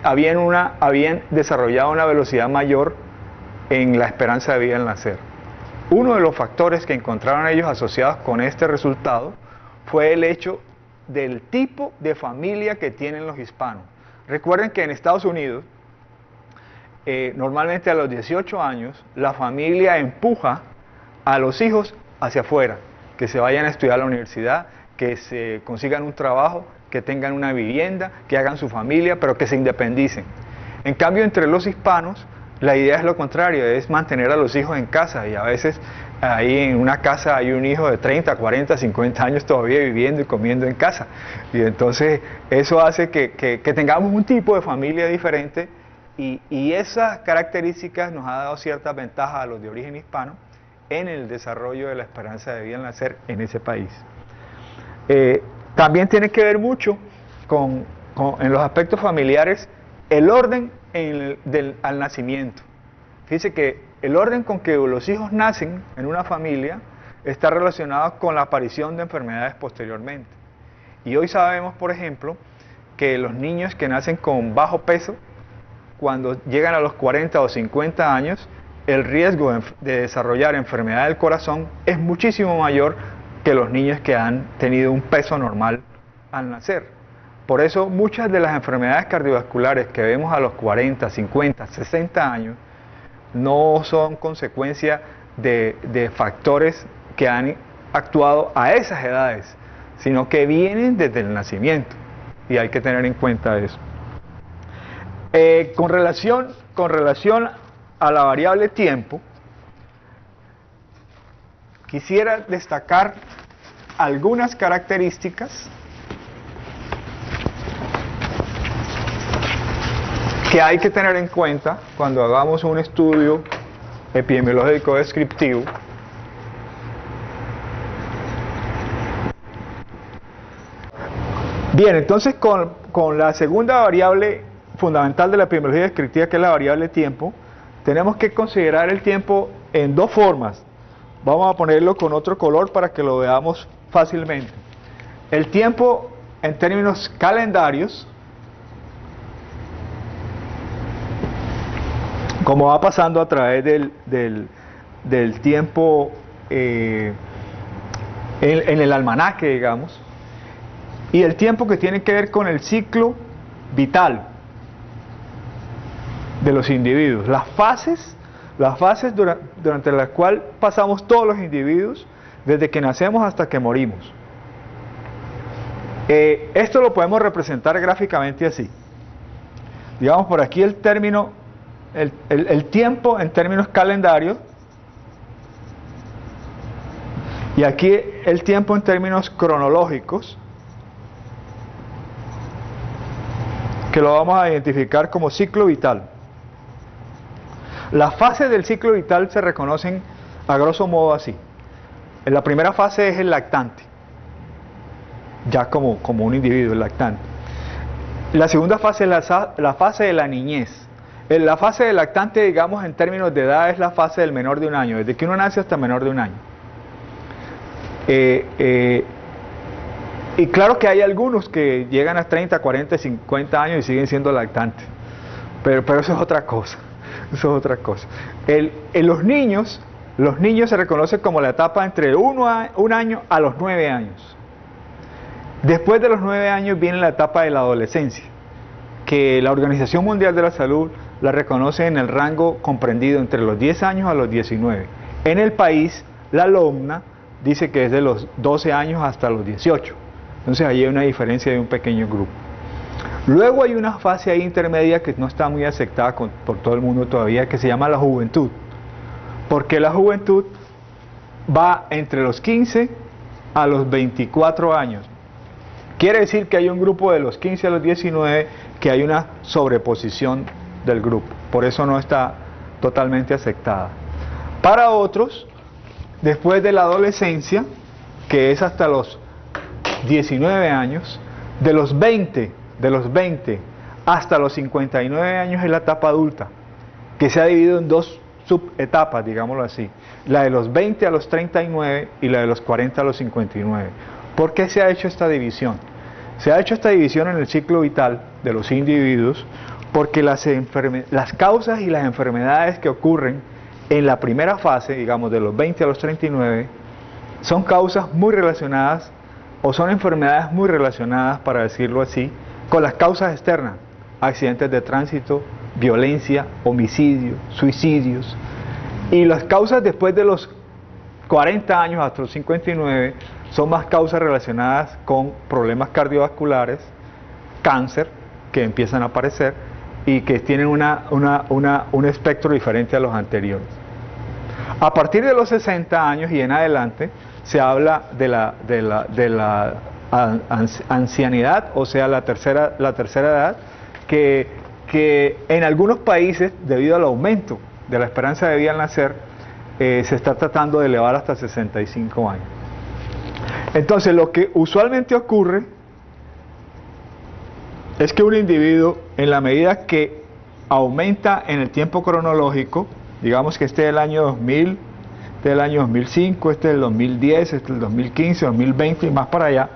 habían desarrollado una velocidad mayor en la esperanza de vida al nacer. Uno de los factores que encontraron ellos asociados con este resultado fue el hecho del tipo de familia que tienen los hispanos. Recuerden que en Estados Unidos, normalmente a los 18 años, la familia empuja a los hijos hacia afuera, que se vayan a estudiar a la universidad, que se consigan un trabajo, que tengan una vivienda, que hagan su familia, pero que se independicen. En cambio, entre los hispanos, la idea es lo contrario, es mantener a los hijos en casa, y a veces ahí en una casa hay un hijo de 30, 40, 50 años todavía viviendo y comiendo en casa. Y entonces eso hace que tengamos un tipo de familia diferente, y esas características nos ha dado ciertas ventajas a los de origen hispano en el desarrollo de la esperanza de vida al nacer en ese país. También tiene que ver mucho en los aspectos familiares el orden al nacimiento. Fíjense que el orden con que los hijos nacen en una familia está relacionado con la aparición de enfermedades posteriormente. Y hoy sabemos, por ejemplo, que los niños que nacen con bajo peso, cuando llegan a los 40 o 50 años, el riesgo de desarrollar enfermedad del corazón es muchísimo mayor que los niños que han tenido un peso normal al nacer. Por eso muchas de las enfermedades cardiovasculares que vemos a los 40, 50, 60 años no son consecuencia de factores que han actuado a esas edades, sino que vienen desde el nacimiento, y hay que tener en cuenta eso. Con relación a la variable tiempo, quisiera destacar algunas características que hay que tener en cuenta cuando hagamos un estudio epidemiológico descriptivo. Bien, entonces con la segunda variable fundamental de la epidemiología descriptiva, que es la variable tiempo, tenemos que considerar el tiempo en dos formas. Vamos a ponerlo con otro color para que lo veamos fácilmente. El tiempo en términos calendarios, como va pasando a través del tiempo en el almanaque, digamos, y el tiempo que tiene que ver con el ciclo vital de los individuos, las fases durante las cuales pasamos todos los individuos desde que nacemos hasta que morimos. Esto lo podemos representar gráficamente así. Digamos por aquí el término, el tiempo en términos calendarios, y aquí el tiempo en términos cronológicos, que lo vamos a identificar como ciclo vital. Las fases del ciclo vital se reconocen a grosso modo así. La primera fase es el lactante, ya como un individuo, el lactante. La segunda fase es la fase de la niñez. La fase del lactante, digamos en términos de edad, es la fase del menor de un año, desde que uno nace hasta menor de un año. Y claro que hay algunos que llegan a 30, 40, 50 años y siguen siendo lactantes, pero eso es otra cosa. Eso es otra cosa. Los niños se reconocen como la etapa entre un año a los 9 años. Después de los 9 años viene la etapa de la adolescencia, que la Organización Mundial de la Salud la reconoce en el rango comprendido entre los 10 años a los 19. En el país, la LOMNA dice que es de los 12 años hasta los 18. Entonces ahí hay una diferencia de un pequeño grupo. Luego hay una fase ahí intermedia que no está muy aceptada por todo el mundo todavía, que se llama la juventud. Porque la juventud va entre los 15 a los 24 años. Quiere decir que hay un grupo de los 15 a los 19 que hay una sobreposición del grupo. Por eso no está totalmente aceptada. Para otros, después de la adolescencia, que es hasta los 19 años, de los 20 hasta los 59 años es la etapa adulta, que se ha dividido en dos subetapas, digámoslo así, la de los 20 a los 39 y la de los 40 a los 59. ¿Por qué se ha hecho esta división? Se ha hecho esta división en el ciclo vital de los individuos porque las causas y las enfermedades que ocurren en la primera fase, digamos de los 20 a los 39, son causas muy relacionadas, o son enfermedades muy relacionadas, para decirlo así, con las causas externas: accidentes de tránsito, violencia, homicidio, suicidios. Y las causas después de los 40 años hasta los 59 son más causas relacionadas con problemas cardiovasculares, cáncer, que empiezan a aparecer y que tienen un espectro diferente a los anteriores. A partir de los 60 años y en adelante se habla de la ancianidad, o sea, la tercera edad, que en algunos países, debido al aumento de la esperanza de vida al nacer, se está tratando de elevar hasta 65 años. Entonces, lo que usualmente ocurre es que un individuo, en la medida que aumenta en el tiempo cronológico, digamos que este es el año 2000, este es el año 2005, este es el 2010, este es el 2015, 2020 y más para allá,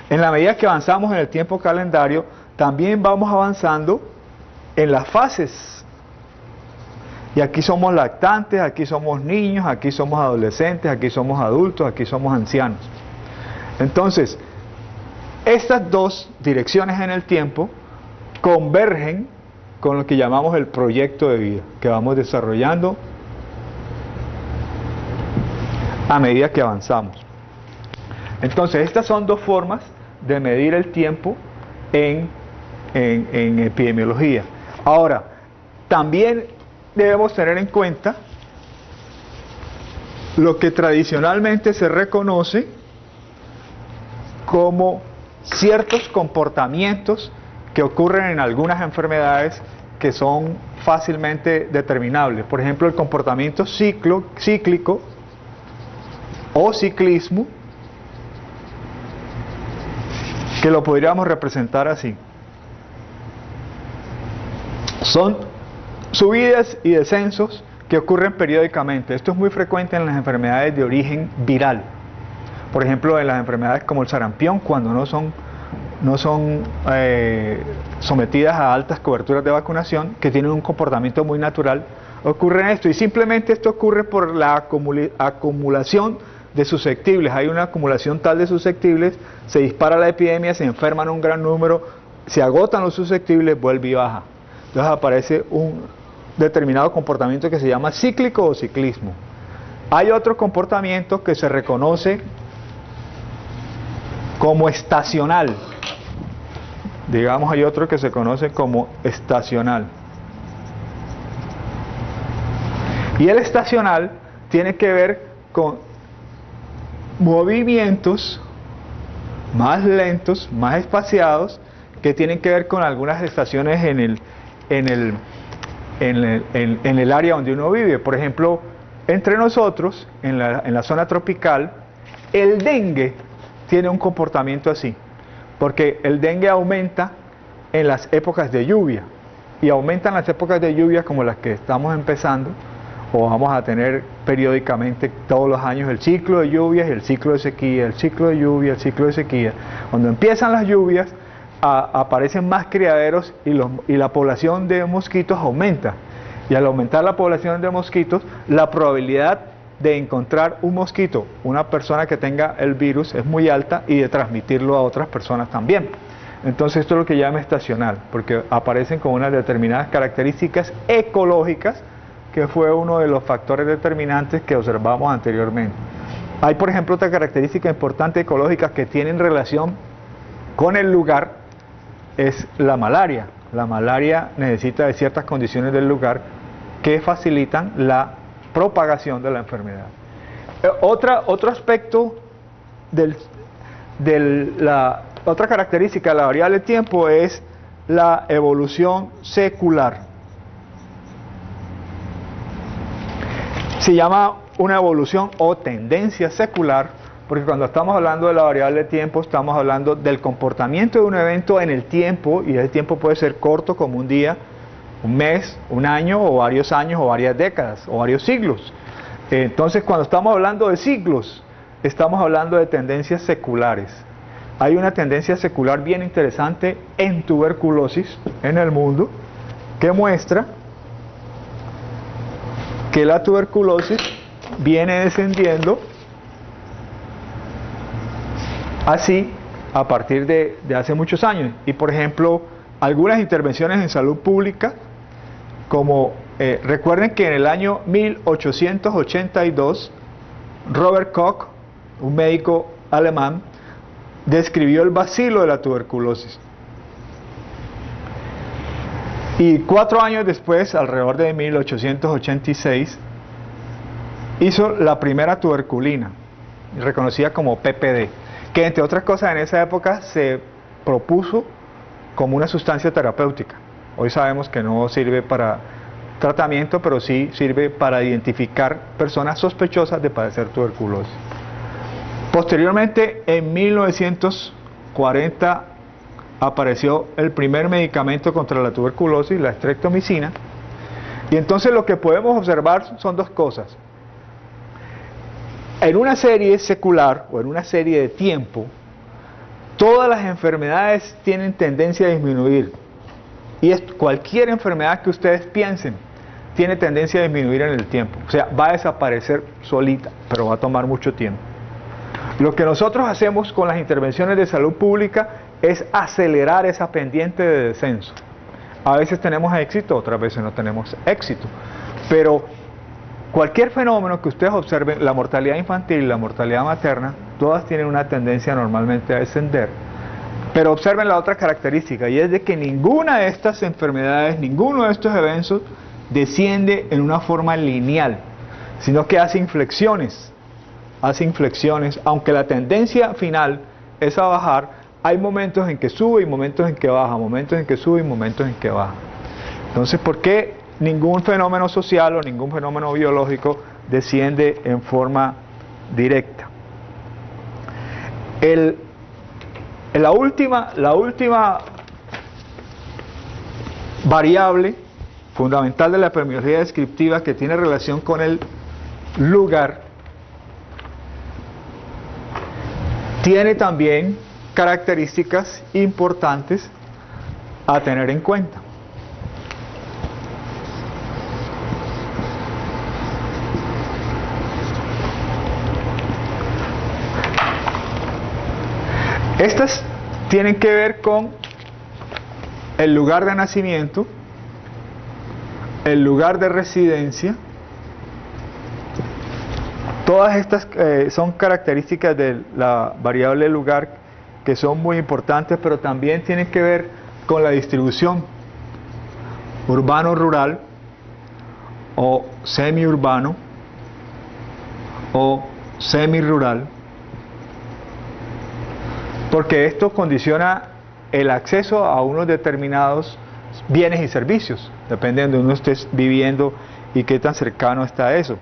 en la medida que avanzamos en el tiempo calendario, también vamos avanzando en las fases. Y aquí somos lactantes, aquí somos niños, aquí somos adolescentes, aquí somos adultos, aquí somos ancianos. Entonces, estas dos direcciones en el tiempo convergen con lo que llamamos el proyecto de vida, que vamos desarrollando a medida que avanzamos. Entonces, estas son dos formas de medir el tiempo en epidemiología. Ahora, también debemos tener en cuenta lo que tradicionalmente se reconoce como ciertos comportamientos que ocurren en algunas enfermedades que son fácilmente determinables. Por ejemplo, el comportamiento cíclico o ciclismo, que lo podríamos representar así. Son subidas y descensos que ocurren periódicamente. Esto es muy frecuente en las enfermedades de origen viral. Por ejemplo, en las enfermedades como el sarampión, cuando no son sometidas a altas coberturas de vacunación, que tienen un comportamiento muy natural, ocurre esto. Y simplemente esto ocurre por la acumulación de susceptibles. Hay una acumulación tal de susceptibles, se dispara la epidemia, se enferman un gran número, se agotan los susceptibles, vuelve y baja. Entonces aparece un determinado comportamiento que se llama cíclico o ciclismo. Hay otro comportamiento que se reconoce como estacional. Digamos, hay otro que se conoce como estacional. Y el estacional tiene que ver con movimientos más lentos, más espaciados, que tienen que ver con algunas estaciones en el área donde uno vive. Por ejemplo, entre nosotros, en la zona tropical, el dengue tiene un comportamiento así, porque el dengue aumenta en las épocas de lluvia, y aumenta en las épocas de lluvia como las que estamos empezando, o vamos a tener periódicamente todos los años el ciclo de lluvias y el ciclo de sequía, el ciclo de lluvia, el ciclo de sequía. Cuando empiezan las lluvias, aparecen más criaderos y la población de mosquitos aumenta. Y al aumentar la población de mosquitos, la probabilidad de encontrar un mosquito, una persona que tenga el virus, es muy alta, y de transmitirlo a otras personas también. Entonces esto es lo que llama estacional, porque aparecen con unas determinadas características ecológicas, que fue uno de los factores determinantes que observamos anteriormente. Hay, por ejemplo, otra característica importante ecológica que tiene relación con el lugar, es la malaria. La malaria necesita de ciertas condiciones del lugar que facilitan la propagación de la enfermedad. Otro aspecto otra característica de la variable tiempo es la evolución secular. Se llama una evolución o tendencia secular, porque cuando estamos hablando de la variable tiempo, estamos hablando del comportamiento de un evento en el tiempo, y el tiempo puede ser corto como un día, un mes, un año, o varios años, o varias décadas, o varios siglos. Entonces, cuando estamos hablando de siglos, estamos hablando de tendencias seculares. Hay una tendencia secular bien interesante en tuberculosis en el mundo, que muestra que la tuberculosis viene descendiendo así a partir de hace muchos años. Y por ejemplo, algunas intervenciones en salud pública, como recuerden que en el año 1882 Robert Koch, un médico alemán, describió el bacilo de la tuberculosis. Y 4 años después, alrededor de 1886, hizo la primera tuberculina, reconocida como PPD, que entre otras cosas en esa época se propuso como una sustancia terapéutica. Hoy sabemos que no sirve para tratamiento, pero sí sirve para identificar personas sospechosas de padecer tuberculosis. Posteriormente, en 1940, apareció el primer medicamento contra la tuberculosis, la streptomicina. Y entonces lo que podemos observar son dos cosas. En una serie secular, o en una serie de tiempo, todas las enfermedades tienen tendencia a disminuir. Y cualquier enfermedad que ustedes piensen tiene tendencia a disminuir en el tiempo. O sea, va a desaparecer solita, pero va a tomar mucho tiempo. Lo que nosotros hacemos con las intervenciones de salud pública es acelerar esa pendiente de descenso. A veces tenemos éxito, otras veces no tenemos éxito. Pero cualquier fenómeno que ustedes observen, la mortalidad infantil y la mortalidad materna, todas tienen una tendencia normalmente a descender. Pero observen la otra característica, y es de que ninguna de estas enfermedades, ninguno de estos eventos desciende en una forma lineal, sino que hace inflexiones, aunque la tendencia final es a bajar. Hay momentos en que sube y momentos en que baja, momentos en que sube y momentos en que baja. Entonces, ¿por qué ningún fenómeno social o ningún fenómeno biológico desciende en forma directa? La última variable fundamental de la epidemiología descriptiva, que tiene relación con el lugar, tiene también características importantes a tener en cuenta. Estas tienen que ver con el lugar de nacimiento, el lugar de residencia. Todas estas son características de la variable lugar que son muy importantes, pero también tienen que ver con la distribución urbano-rural o semiurbano o semirural, porque esto condiciona el acceso a unos determinados bienes y servicios, dependiendo de donde uno esté viviendo y qué tan cercano está a eso.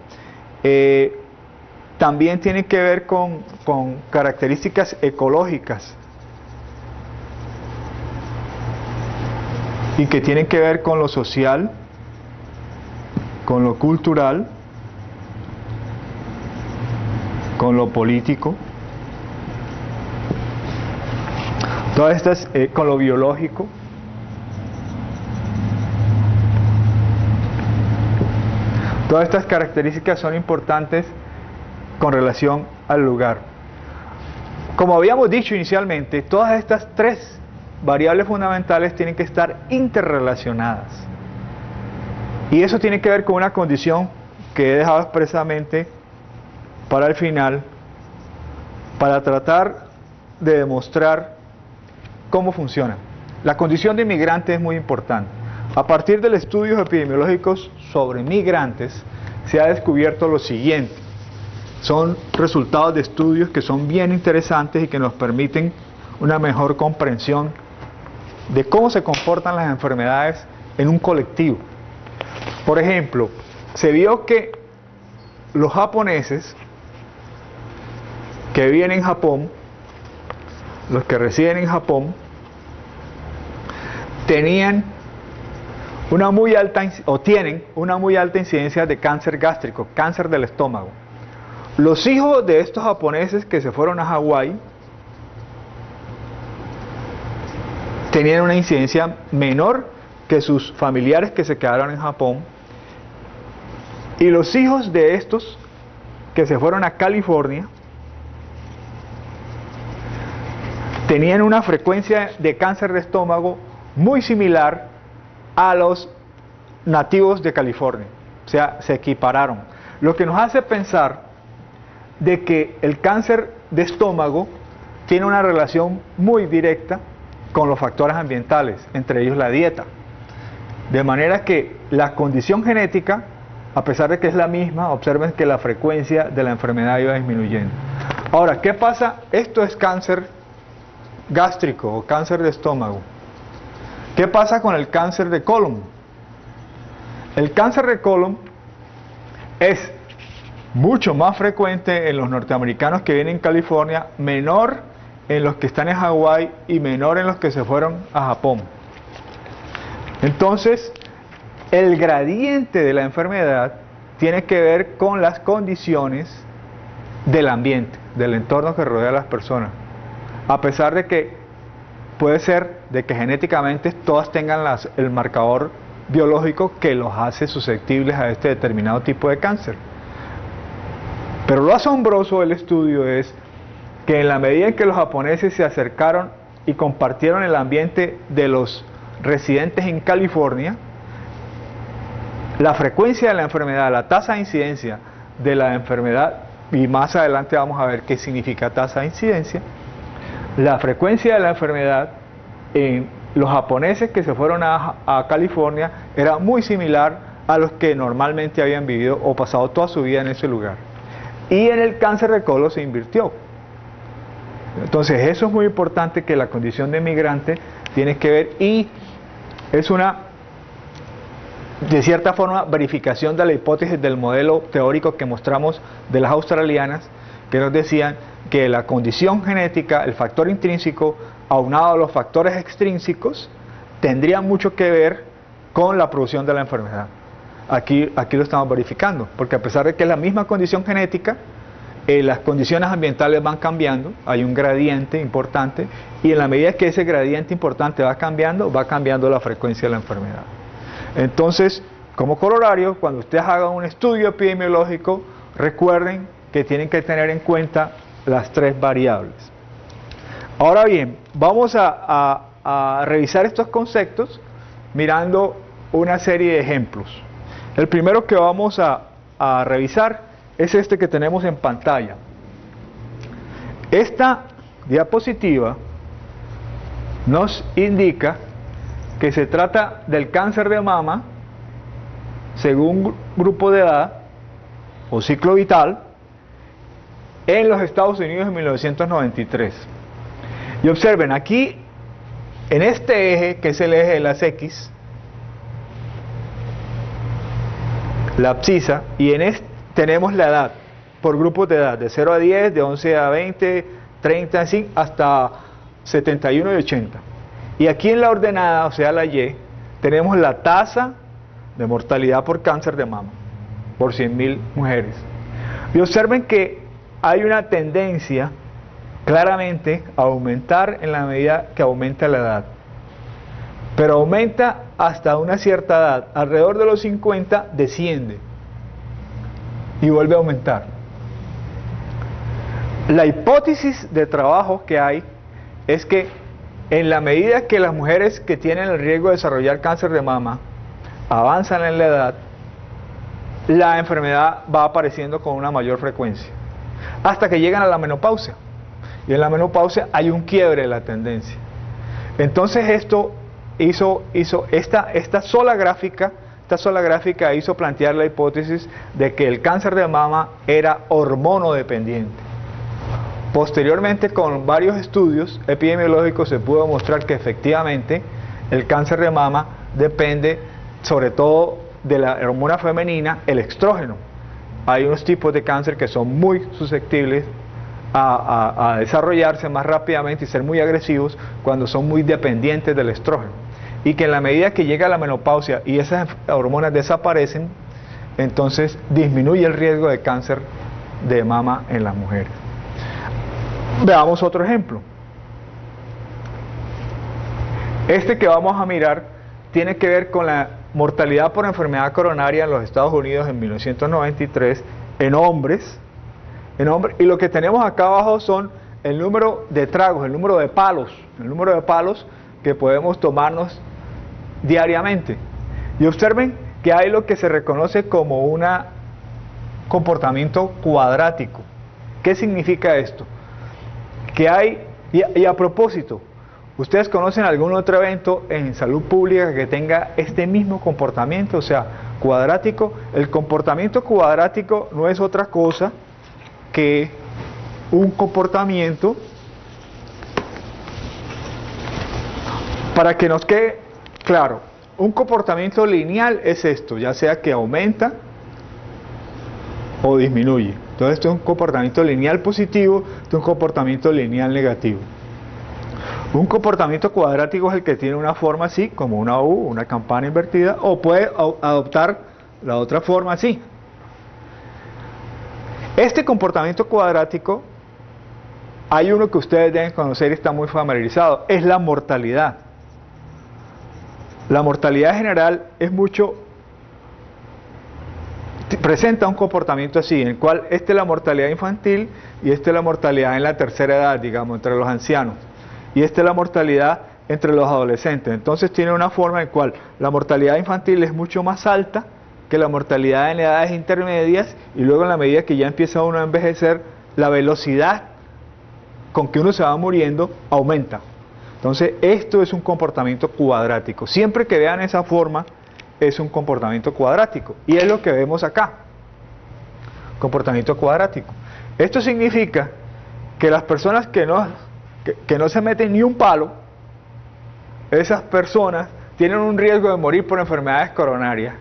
También tiene que ver con características ecológicas y que tienen que ver con lo social, con lo cultural, con lo político, todas estas, con lo biológico. Todas estas características son importantes con relación al lugar. Como habíamos dicho inicialmente, todas estas tres variables fundamentales tienen que estar interrelacionadas. Y eso tiene que ver con una condición que he dejado expresamente para el final, para tratar de demostrar cómo funciona. La condición de inmigrante es muy importante. A partir de estudios epidemiológicos sobre migrantes, se ha descubierto lo siguiente. Son resultados de estudios que son bien interesantes y que nos permiten una mejor comprensión de cómo se comportan las enfermedades en un colectivo. Por ejemplo, se vio que los japoneses que viven en Japón, los que residen en Japón, tenían una muy alta, o tienen una muy alta incidencia de cáncer gástrico, cáncer del estómago. Los hijos de estos japoneses que se fueron a Hawái tenían una incidencia menor que sus familiares que se quedaron en Japón, y los hijos de estos que se fueron a California tenían una frecuencia de cáncer de estómago muy similar a los nativos de California, o sea, se equipararon, lo que nos hace pensar de que el cáncer de estómago tiene una relación muy directa con los factores ambientales, entre ellos la dieta, de manera que la condición genética, a pesar de que es la misma, observen que la frecuencia de la enfermedad iba disminuyendo. Ahora, ¿qué pasa? Esto es cáncer gástrico o cáncer de estómago. ¿Qué pasa con el cáncer de colon? El cáncer de colon es mucho más frecuente en los norteamericanos que vienen en California, menor en los que están en Hawái y menor en los que se fueron a Japón. Entonces, el gradiente de la enfermedad tiene que ver con las condiciones del ambiente, del entorno que rodea a las personas. A pesar de que puede ser de que genéticamente todas tengan el marcador biológico que los hace susceptibles a este determinado tipo de cáncer. Pero lo asombroso del estudio es que en la medida en que los japoneses se acercaron y compartieron el ambiente de los residentes en California, la frecuencia de la enfermedad, la tasa de incidencia de la enfermedad, y más adelante vamos a ver qué significa tasa de incidencia, la frecuencia de la enfermedad en los japoneses que se fueron a California era muy similar a los que normalmente habían vivido o pasado toda su vida en ese lugar. Y en el cáncer de colon se invirtió. Entonces eso es muy importante, que la condición de migrante tiene que ver, y es una, de cierta forma, verificación de la hipótesis del modelo teórico que mostramos de las australianas, que nos decían que la condición genética, el factor intrínseco, aunado a los factores extrínsecos, tendría mucho que ver con la producción de la enfermedad. Aquí lo estamos verificando, porque a pesar de que es la misma condición genética, las condiciones ambientales van cambiando, hay un gradiente importante, y en la medida que ese gradiente importante va cambiando la frecuencia de la enfermedad. Entonces, como corolario, cuando ustedes hagan un estudio epidemiológico, recuerden que tienen que tener en cuenta las tres variables. Ahora bien, vamos a revisar estos conceptos mirando una serie de ejemplos. El primero que vamos a revisar es este que tenemos en pantalla. Esta diapositiva nos indica que se trata del cáncer de mama según grupo de edad o ciclo vital en los Estados Unidos en 1993. Y observen, aquí en este eje, que es el eje de las X, la abscisa, y en este tenemos la edad, por grupos de edad, de 0 a 10, de 11 a 20, 30, así, hasta 71 y 80. Y aquí en la ordenada, o sea la Y, tenemos la tasa de mortalidad por cáncer de mama, por 100.000 mujeres. Y observen que hay una tendencia claramente a aumentar en la medida que aumenta la edad. Pero aumenta hasta una cierta edad, alrededor de los 50 desciende y vuelve a aumentar. La hipótesis de trabajo que hay es que en la medida que las mujeres que tienen el riesgo de desarrollar cáncer de mama avanzan en la edad, la enfermedad va apareciendo con una mayor frecuencia, hasta que llegan a la menopausia. Y en la menopausia hay un quiebre de la tendencia. Entonces esto hizo esta sola gráfica hizo plantear la hipótesis de que el cáncer de mama era hormonodependiente. Posteriormente, con varios estudios epidemiológicos, se pudo mostrar que efectivamente el cáncer de mama depende sobre todo de la hormona femenina, el estrógeno. Hay unos tipos de cáncer que son muy susceptibles a desarrollarse más rápidamente y ser muy agresivos cuando son muy dependientes del estrógeno. Y que en la medida que llega la menopausia y esas hormonas desaparecen, entonces disminuye el riesgo de cáncer de mama en las mujeres. Veamos otro ejemplo. Este que vamos a mirar tiene que ver con la mortalidad por enfermedad coronaria en los Estados Unidos en 1993 en hombres, y lo que tenemos acá abajo son el número de tragos, el número de palos que podemos tomarnos diariamente. Y observen que hay lo que se reconoce como un comportamiento cuadrático. ¿Qué significa esto? Que hay, y a propósito, ¿ustedes conocen algún otro evento en salud pública que tenga este mismo comportamiento, o sea, cuadrático? El comportamiento cuadrático no es otra cosa que un comportamiento, para que nos quede claro, un comportamiento lineal es esto, ya sea que aumenta o disminuye. Entonces esto es un comportamiento lineal positivo, esto es un comportamiento lineal negativo. Un comportamiento cuadrático es el que tiene una forma así, como una U, una campana invertida, o puede adoptar la otra forma así. Este comportamiento cuadrático, hay uno que ustedes deben conocer y está muy familiarizado, es la mortalidad. La mortalidad general presenta un comportamiento así, en el cual esta es la mortalidad infantil y esta es la mortalidad en la tercera edad, digamos, entre los ancianos. Y esta es la mortalidad entre los adolescentes. Entonces tiene una forma en la cual la mortalidad infantil es mucho más alta que la mortalidad en edades intermedias, y luego en la medida que ya empieza uno a envejecer, la velocidad con que uno se va muriendo aumenta. Entonces esto es un comportamiento cuadrático. Siempre que vean esa forma es un comportamiento cuadrático, y es lo que vemos acá, comportamiento cuadrático. Esto significa que las personas que no se meten ni un palo, esas personas tienen un riesgo de morir por enfermedades coronarias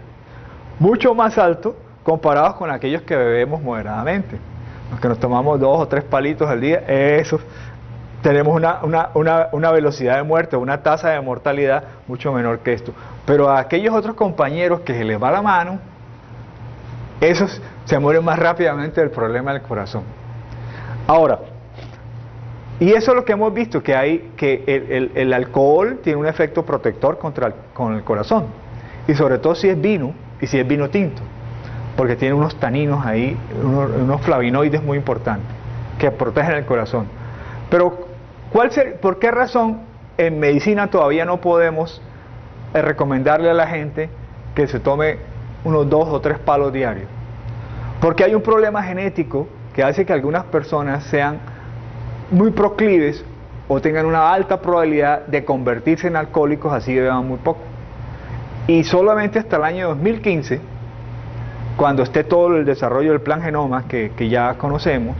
mucho más alto comparados con aquellos que bebemos moderadamente. Los que nos tomamos 2 o 3 palitos al día, esos tenemos una velocidad de muerte, una tasa de mortalidad mucho menor que esto. Pero a aquellos otros compañeros que se les va la mano, esos se mueren más rápidamente del problema del corazón. Ahora, y eso es lo que hemos visto, que el alcohol tiene un efecto protector con el corazón, y sobre todo si es vino, y si es vino tinto, porque tiene unos taninos ahí, unos flavonoides muy importantes, que protegen el corazón. Pero, ¿por qué razón en medicina todavía no podemos recomendarle a la gente que se tome unos 2 o 3 palos diarios? Porque hay un problema genético que hace que algunas personas sean muy proclives o tengan una alta probabilidad de convertirse en alcohólicos, así beban muy poco. Y solamente hasta el año 2015, cuando esté todo el desarrollo del plan Genoma que ya conocemos,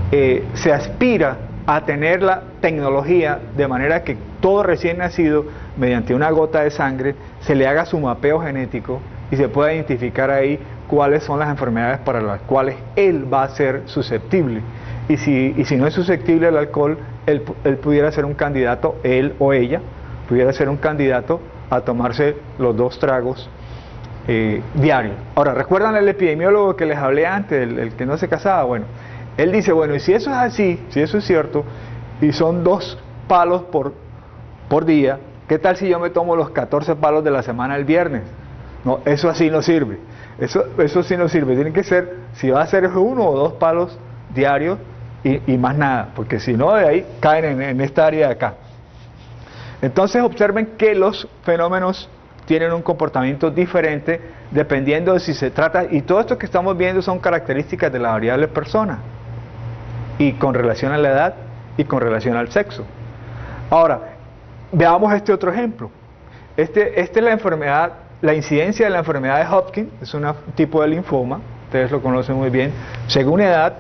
se aspira a tener la tecnología de manera que todo recién nacido, mediante una gota de sangre, se le haga su mapeo genético y se pueda identificar ahí cuáles son las enfermedades para las cuales él va a ser susceptible. Y si no es susceptible al alcohol, él pudiera ser un candidato, él o ella, pudiera ser un candidato a tomarse los 2 tragos diarios. Ahora, ¿recuerdan el epidemiólogo que les hablé antes, el que no se casaba? Bueno, él dice, bueno, y si eso es así, si eso es cierto, y son 2 palos por día, ¿qué tal si yo me tomo los 14 palos de la semana el viernes? No, eso así no sirve. Eso sí no sirve. Tiene que ser, si va a ser 1 o 2 palos diarios y más nada, porque si no, de ahí caen en esta área de acá. Entonces observen que los fenómenos tienen un comportamiento diferente dependiendo de si se trata, y todo esto que estamos viendo son características de la variable persona, y con relación a la edad y con relación al sexo. Ahora, veamos este otro ejemplo. Este es la enfermedad, la incidencia de la enfermedad de Hodgkin, es un tipo de linfoma, ustedes lo conocen muy bien, según edad,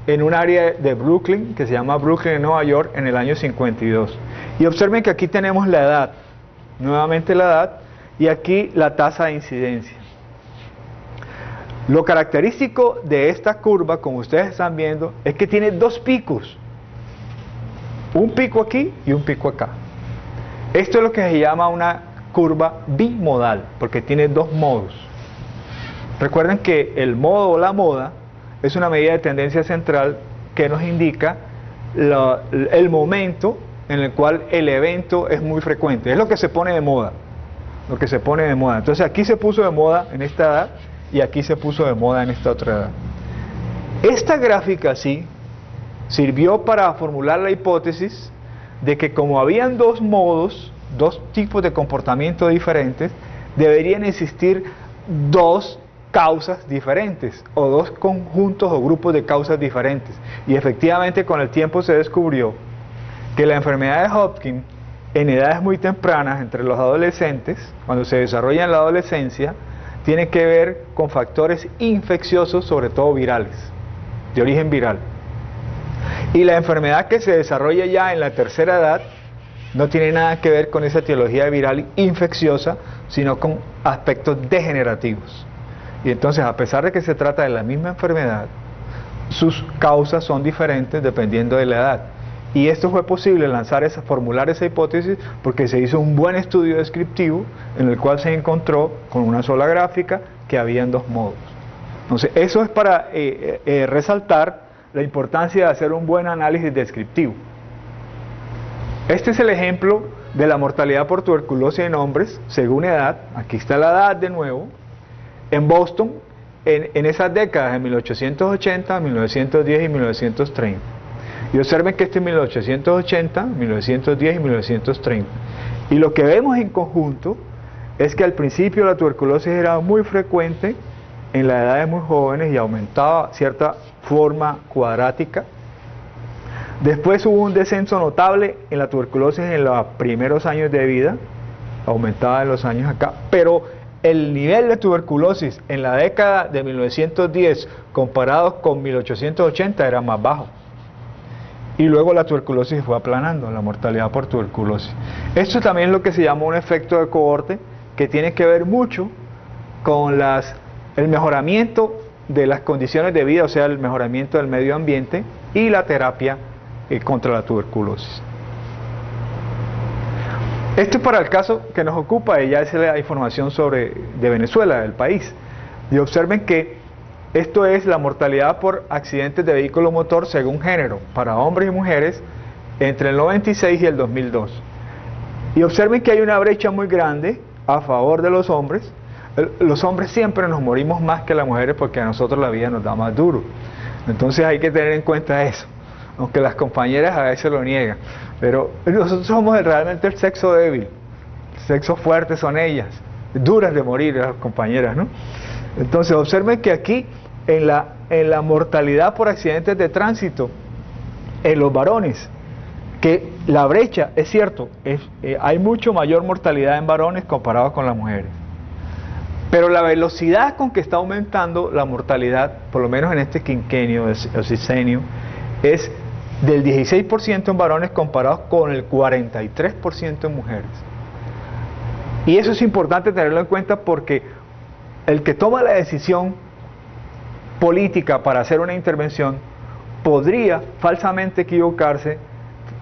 en un área de Brooklyn, que se llama Brooklyn en Nueva York, en el año 52. Y observen que aquí tenemos la edad, nuevamente la edad, y aquí la tasa de incidencia. Lo característico de esta curva, como ustedes están viendo, es que tiene 2 picos. Un pico aquí y un pico acá. Esto es lo que se llama una curva bimodal, porque tiene 2 modos. Recuerden que el modo o la moda es una medida de tendencia central que nos indica el momento en el cual el evento es muy frecuente. Es lo que se pone de moda. Lo que se pone de moda. Entonces aquí se puso de moda en esta edad y aquí se puso de moda en esta otra edad. Esta gráfica sí sirvió para formular la hipótesis de que como habían 2 modos, 2 tipos de comportamiento diferentes, deberían existir 2 causas diferentes o 2 conjuntos o grupos de causas diferentes. Y efectivamente con el tiempo se descubrió que la enfermedad de Hodgkin en edades muy tempranas, entre los adolescentes, cuando se desarrolla en la adolescencia, tiene que ver con factores infecciosos, sobre todo virales, de origen viral. Y la enfermedad que se desarrolla ya en la tercera edad no tiene nada que ver con esa etiología viral infecciosa, sino con aspectos degenerativos. Y entonces, a pesar de que se trata de la misma enfermedad, sus causas son diferentes dependiendo de la edad. Y esto fue posible formular esa hipótesis porque se hizo un buen estudio descriptivo en el cual se encontró con una sola gráfica que habían 2 modos. Entonces, eso es para resaltar la importancia de hacer un buen análisis descriptivo. Este es el ejemplo de la mortalidad por tuberculosis en hombres según edad. Aquí está la edad de nuevo. En Boston, en esas décadas de 1880, 1910 y 1930. Y observen que este es 1880, 1910 y 1930. Y lo que vemos en conjunto es que al principio la tuberculosis era muy frecuente en las edades muy jóvenes y aumentaba cierta forma cuadrática. Después hubo un descenso notable en la tuberculosis en los primeros años de vida, aumentaba en los años acá, pero el nivel de tuberculosis en la década de 1910 comparado con 1880 era más bajo. Y luego la tuberculosis fue aplanando, la mortalidad por tuberculosis. Esto también es lo que se llama un efecto de cohorte, que tiene que ver mucho con el mejoramiento de las condiciones de vida, o sea, el mejoramiento del medio ambiente y la terapia contra la tuberculosis. Esto es para el caso que nos ocupa, y ya es la información de Venezuela, del país. Y observen que esto es la mortalidad por accidentes de vehículo motor según género, para hombres y mujeres, entre el 96 y el 2002. Y observen que hay una brecha muy grande a favor de los hombres. Los hombres siempre nos morimos más que las mujeres porque a nosotros la vida nos da más duro. Entonces hay que tener en cuenta eso, aunque las compañeras a veces lo niegan. Pero nosotros somos realmente el sexo débil, el sexo fuerte son ellas, duras de morir las compañeras, ¿no? Entonces observen que aquí en la mortalidad por accidentes de tránsito en los varones, que la brecha, es cierto, hay mucho mayor mortalidad en varones comparado con las mujeres, pero la velocidad con que está aumentando la mortalidad, por lo menos en este quinquenio o sexenio, es del 16% en varones comparado con el 43% en mujeres. Y eso es importante tenerlo en cuenta porque el que toma la decisión política para hacer una intervención podría falsamente equivocarse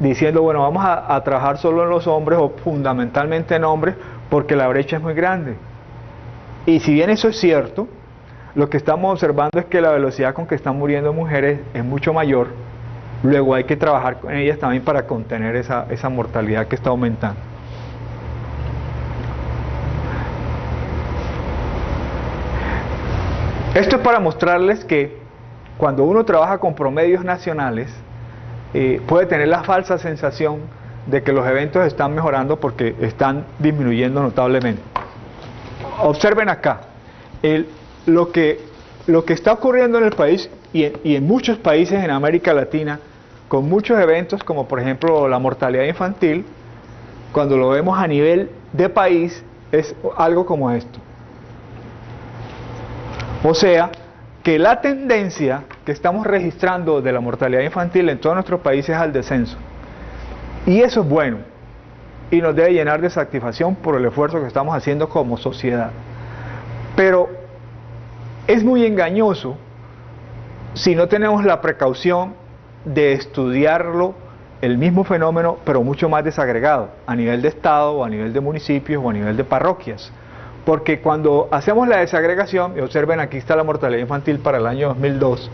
diciendo, bueno, vamos a trabajar solo en los hombres o fundamentalmente en hombres porque la brecha es muy grande. Y si bien eso es cierto, lo que estamos observando es que la velocidad con que están muriendo mujeres es mucho mayor. Luego hay que trabajar con ellas también para contener esa mortalidad que está aumentando. Esto es para mostrarles que cuando uno trabaja con promedios nacionales, puede tener la falsa sensación de que los eventos están mejorando porque están disminuyendo notablemente. Observen acá, lo que está ocurriendo en el país y en muchos países en América Latina, con muchos eventos como por ejemplo la mortalidad infantil, cuando lo vemos a nivel de país, es algo como esto. O sea, que la tendencia que estamos registrando de la mortalidad infantil en todos nuestros países es al descenso. Y eso es bueno, y nos debe llenar de satisfacción por el esfuerzo que estamos haciendo como sociedad. Pero es muy engañoso si no tenemos la precaución de estudiarlo, el mismo fenómeno, pero mucho más desagregado, a nivel de estado, o a nivel de municipios, o a nivel de parroquias. Porque cuando hacemos la desagregación, y observen aquí está la mortalidad infantil para el año 2002,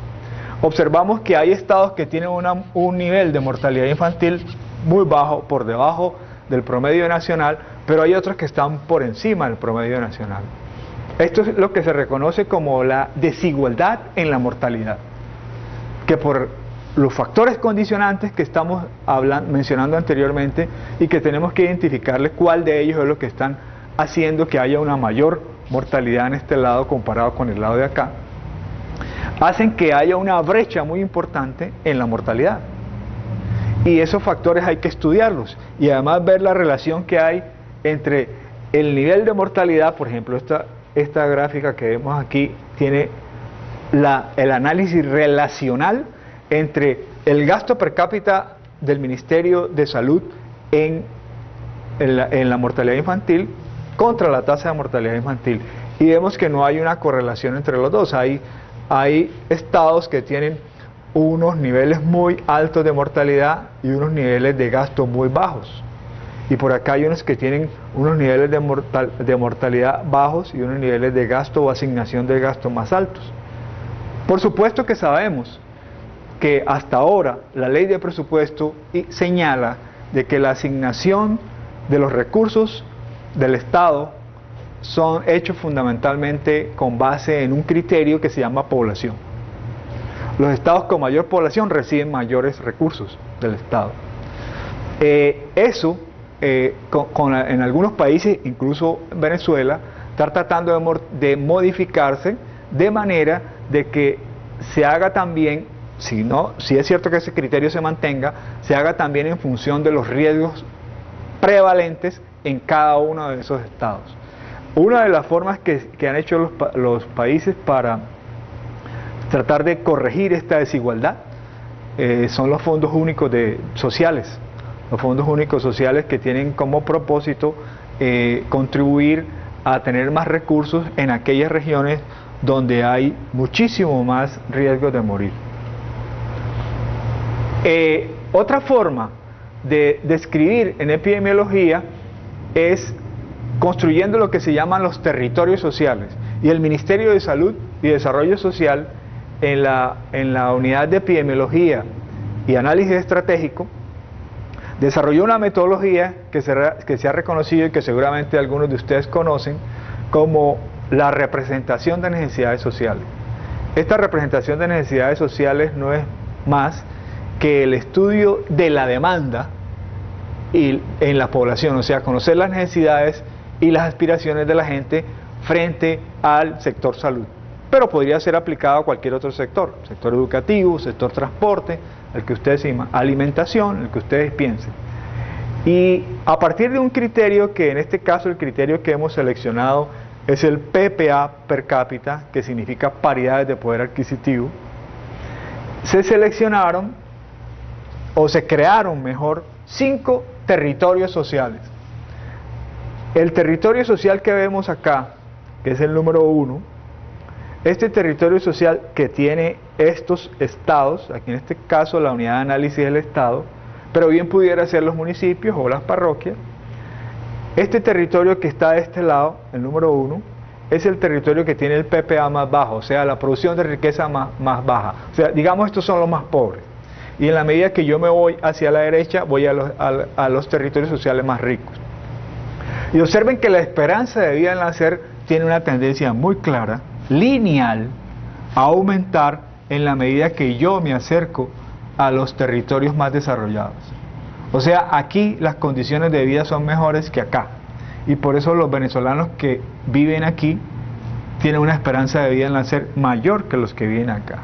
observamos que hay estados que tienen un nivel de mortalidad infantil muy bajo, por debajo del promedio nacional, pero hay otros que están por encima del promedio nacional. Esto es lo que se reconoce como la desigualdad en la mortalidad, que por los factores condicionantes que estamos mencionando anteriormente y que tenemos que identificarle cuál de ellos es lo que están haciendo que haya una mayor mortalidad en este lado comparado con el lado de acá, hacen que haya una brecha muy importante en la mortalidad. Y esos factores hay que estudiarlos y además ver la relación que hay entre el nivel de mortalidad. Por ejemplo, esta gráfica que vemos aquí tiene el análisis relacional entre el gasto per cápita del Ministerio de Salud en la mortalidad infantil contra la tasa de mortalidad infantil, y vemos que no hay una correlación entre los dos. Hay estados que tienen unos niveles muy altos de mortalidad y unos niveles de gasto muy bajos, y por acá hay unos que tienen unos niveles de mortalidad bajos y unos niveles de gasto o asignación de gasto más altos. Por supuesto que sabemos que hasta ahora la ley de presupuesto señala de que la asignación de los recursos del Estado son hechos fundamentalmente con base en un criterio que se llama población. Los estados con mayor población reciben mayores recursos del Estado. Eso, en algunos países, incluso Venezuela, está tratando de modificarse de manera de que se haga también, si es cierto que ese criterio se mantenga, se haga también en función de los riesgos prevalentes en cada uno de esos estados. Una de las formas que han hecho los países para tratar de corregir esta desigualdad son los fondos únicos sociales. Los fondos únicos sociales que tienen como propósito contribuir a tener más recursos en aquellas regiones donde hay muchísimo más riesgo de morir. Otra forma de describir en epidemiología es construyendo lo que se llaman los territorios sociales. Y el Ministerio de Salud y Desarrollo Social, en la unidad de epidemiología y análisis estratégico, desarrolló una metodología que se ha reconocido y que seguramente algunos de ustedes conocen como la representación de necesidades sociales. Esta representación de necesidades sociales no es más que el estudio de la demanda en la población, o sea, conocer las necesidades y las aspiraciones de la gente frente al sector salud. Pero podría ser aplicado a cualquier otro sector educativo, sector transporte, el que ustedes alimentación, el que ustedes piensen. Y a partir de un criterio que en este caso el criterio que hemos seleccionado es el PPA per cápita, que significa paridades de poder adquisitivo, se seleccionaron o se crearon mejor 5 territorios sociales. El territorio social que vemos acá, que es el número 1, este territorio social que tiene estos estados, aquí en este caso la unidad de análisis del estado, pero bien pudiera ser los municipios o las parroquias. Este territorio que está de este lado, el número 1, es el territorio que tiene el PPA más bajo, o sea, la producción de riqueza más baja. O sea, digamos, estos son los más pobres. Y en la medida que yo me voy hacia la derecha, voy a los territorios sociales más ricos. Y observen que la esperanza de vida al nacer tiene una tendencia muy clara, lineal, a aumentar en la medida que yo me acerco a los territorios más desarrollados. O sea, aquí las condiciones de vida son mejores que acá. Y por eso los venezolanos que viven aquí tienen una esperanza de vida al nacer mayor que los que viven acá.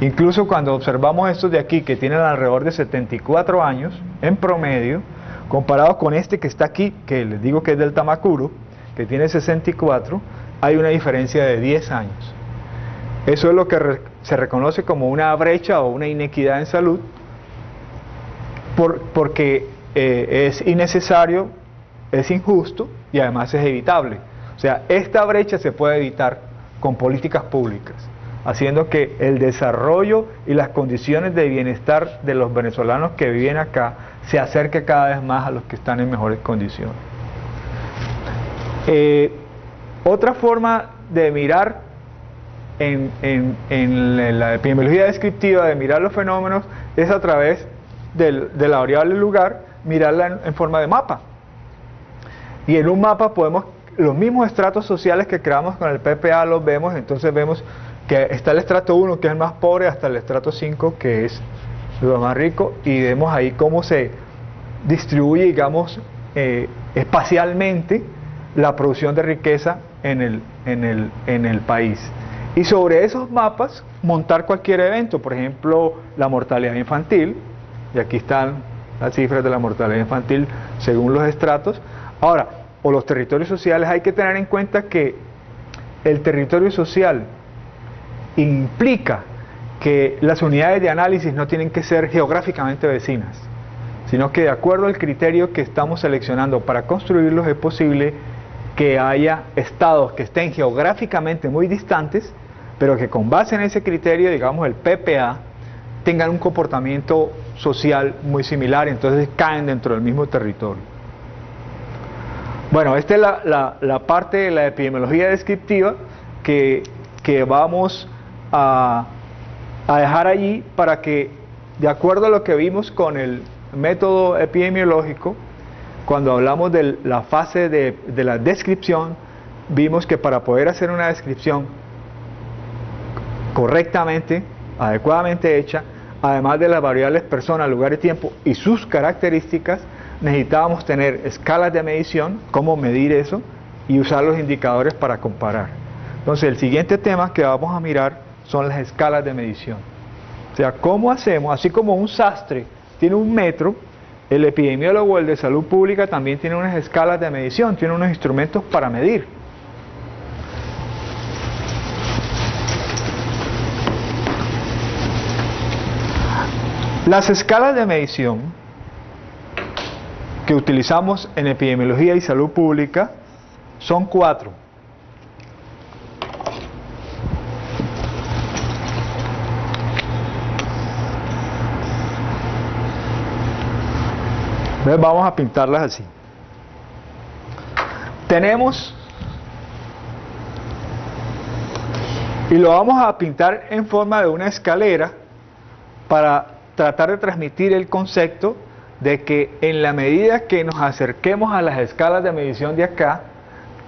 Incluso cuando observamos estos de aquí que tienen alrededor de 74 años en promedio, comparado con este que está aquí, que les digo que es del Tamacuro, que tiene 64, hay una diferencia de 10 años. Eso es lo que se reconoce como una brecha o una inequidad en salud, porque es innecesario, es injusto y además es evitable. O sea, esta brecha se puede evitar con políticas públicas, haciendo que el desarrollo y las condiciones de bienestar de los venezolanos que viven acá se acerque cada vez más a los que están en mejores condiciones. Otra forma de mirar en la epidemiología descriptiva, de mirar los fenómenos, es a través de la variable lugar, mirarla en forma de mapa. Y en un mapa podemos, los mismos estratos sociales que creamos con el PPA los vemos, entonces vemos que está el estrato 1, que es el más pobre, hasta el estrato 5, que es lo más rico, y vemos ahí cómo se distribuye, digamos, espacialmente la producción de riqueza en el país. Y sobre esos mapas montar cualquier evento, por ejemplo, la mortalidad infantil, y aquí están las cifras de la mortalidad infantil según los estratos. Ahora, o los territorios sociales, hay que tener en cuenta que el territorio social implica que las unidades de análisis no tienen que ser geográficamente vecinas, sino que de acuerdo al criterio que estamos seleccionando para construirlos es posible que haya estados que estén geográficamente muy distantes, pero que con base en ese criterio, digamos el PPA, tengan un comportamiento social muy similar, entonces caen dentro del mismo territorio. Bueno, esta es la parte de la epidemiología descriptiva que vamos a dejar allí para que, de acuerdo a lo que vimos con el método epidemiológico, cuando hablamos de la fase de la descripción, vimos que para poder hacer una descripción correctamente adecuadamente hecha, además de las variables persona, lugar y tiempo y sus características, necesitábamos tener escalas de medición, cómo medir eso y usar los indicadores para comparar. Entonces el siguiente tema que vamos a mirar son las escalas de medición. O sea, cómo hacemos, así como un sastre tiene un metro, el epidemiólogo o el de salud pública también tiene unas escalas de medición, tiene unos instrumentos para medir. Las escalas de medición que utilizamos en epidemiología y salud pública son 4. Vamos a pintarlas así. Tenemos, y lo vamos a pintar en forma de una escalera para tratar de transmitir el concepto de que en la medida que nos acerquemos a las escalas de medición de acá,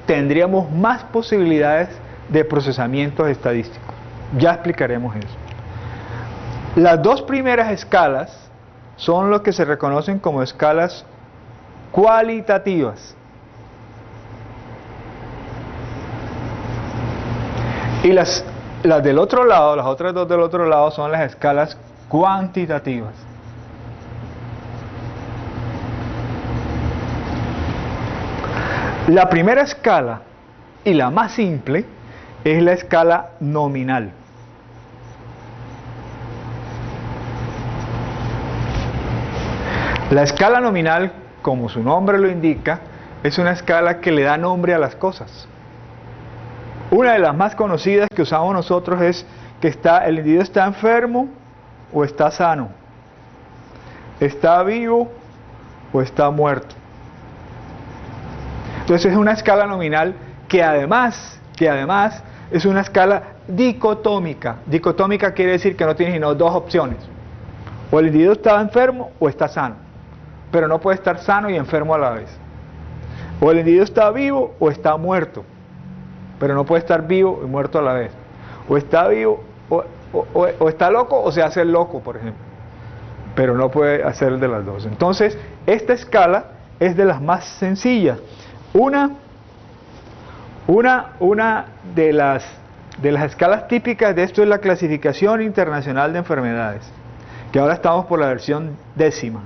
tendríamos más posibilidades de procesamientos estadísticos. Ya explicaremos eso. Las dos primeras escalas son lo que se reconocen como escalas cualitativas. Y las del otro lado, las otras dos del otro lado, son las escalas cuantitativas. La primera escala, y la más simple, es la escala nominal. La escala nominal, como su nombre lo indica, es una escala que le da nombre a las cosas. Una de las más conocidas que usamos nosotros es que el individuo está enfermo o está sano, está vivo o está muerto. Entonces es una escala nominal que además es una escala dicotómica. Dicotómica quiere decir que no tiene sino dos opciones: o el individuo está enfermo o está sano, pero no puede estar sano y enfermo a la vez. O el individuo está vivo o está muerto, pero no puede estar vivo y muerto a la vez. O está vivo o está loco o se hace el loco, por ejemplo, pero no puede hacer de las dos. Entonces esta escala es de las más sencillas. Una de las escalas típicas de esto es la clasificación internacional de enfermedades, que ahora estamos por la versión 10ª,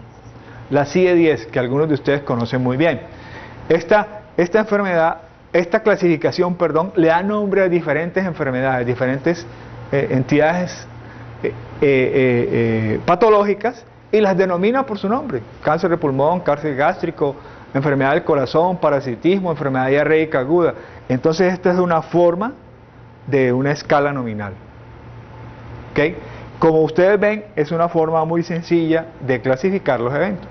la CIE-10, que algunos de ustedes conocen muy bien. Esta clasificación, le da nombre a diferentes enfermedades, diferentes entidades patológicas, y las denomina por su nombre: cáncer de pulmón, cáncer gástrico, enfermedad del corazón, parasitismo, enfermedad diarreica aguda. Entonces esta es una forma de una escala nominal. ¿Okay? Como ustedes ven, es una forma muy sencilla de clasificar los eventos.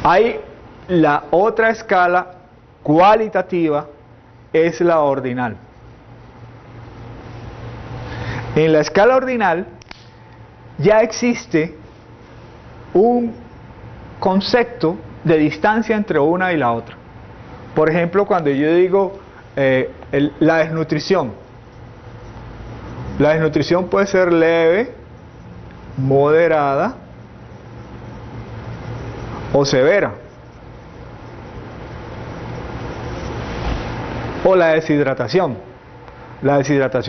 Hay la otra escala cualitativa, es la ordinal. En la escala ordinal ya existe un concepto de distancia entre una y la otra. Por ejemplo, cuando yo digo la desnutrición puede ser leve, moderada o severa. O la deshidratación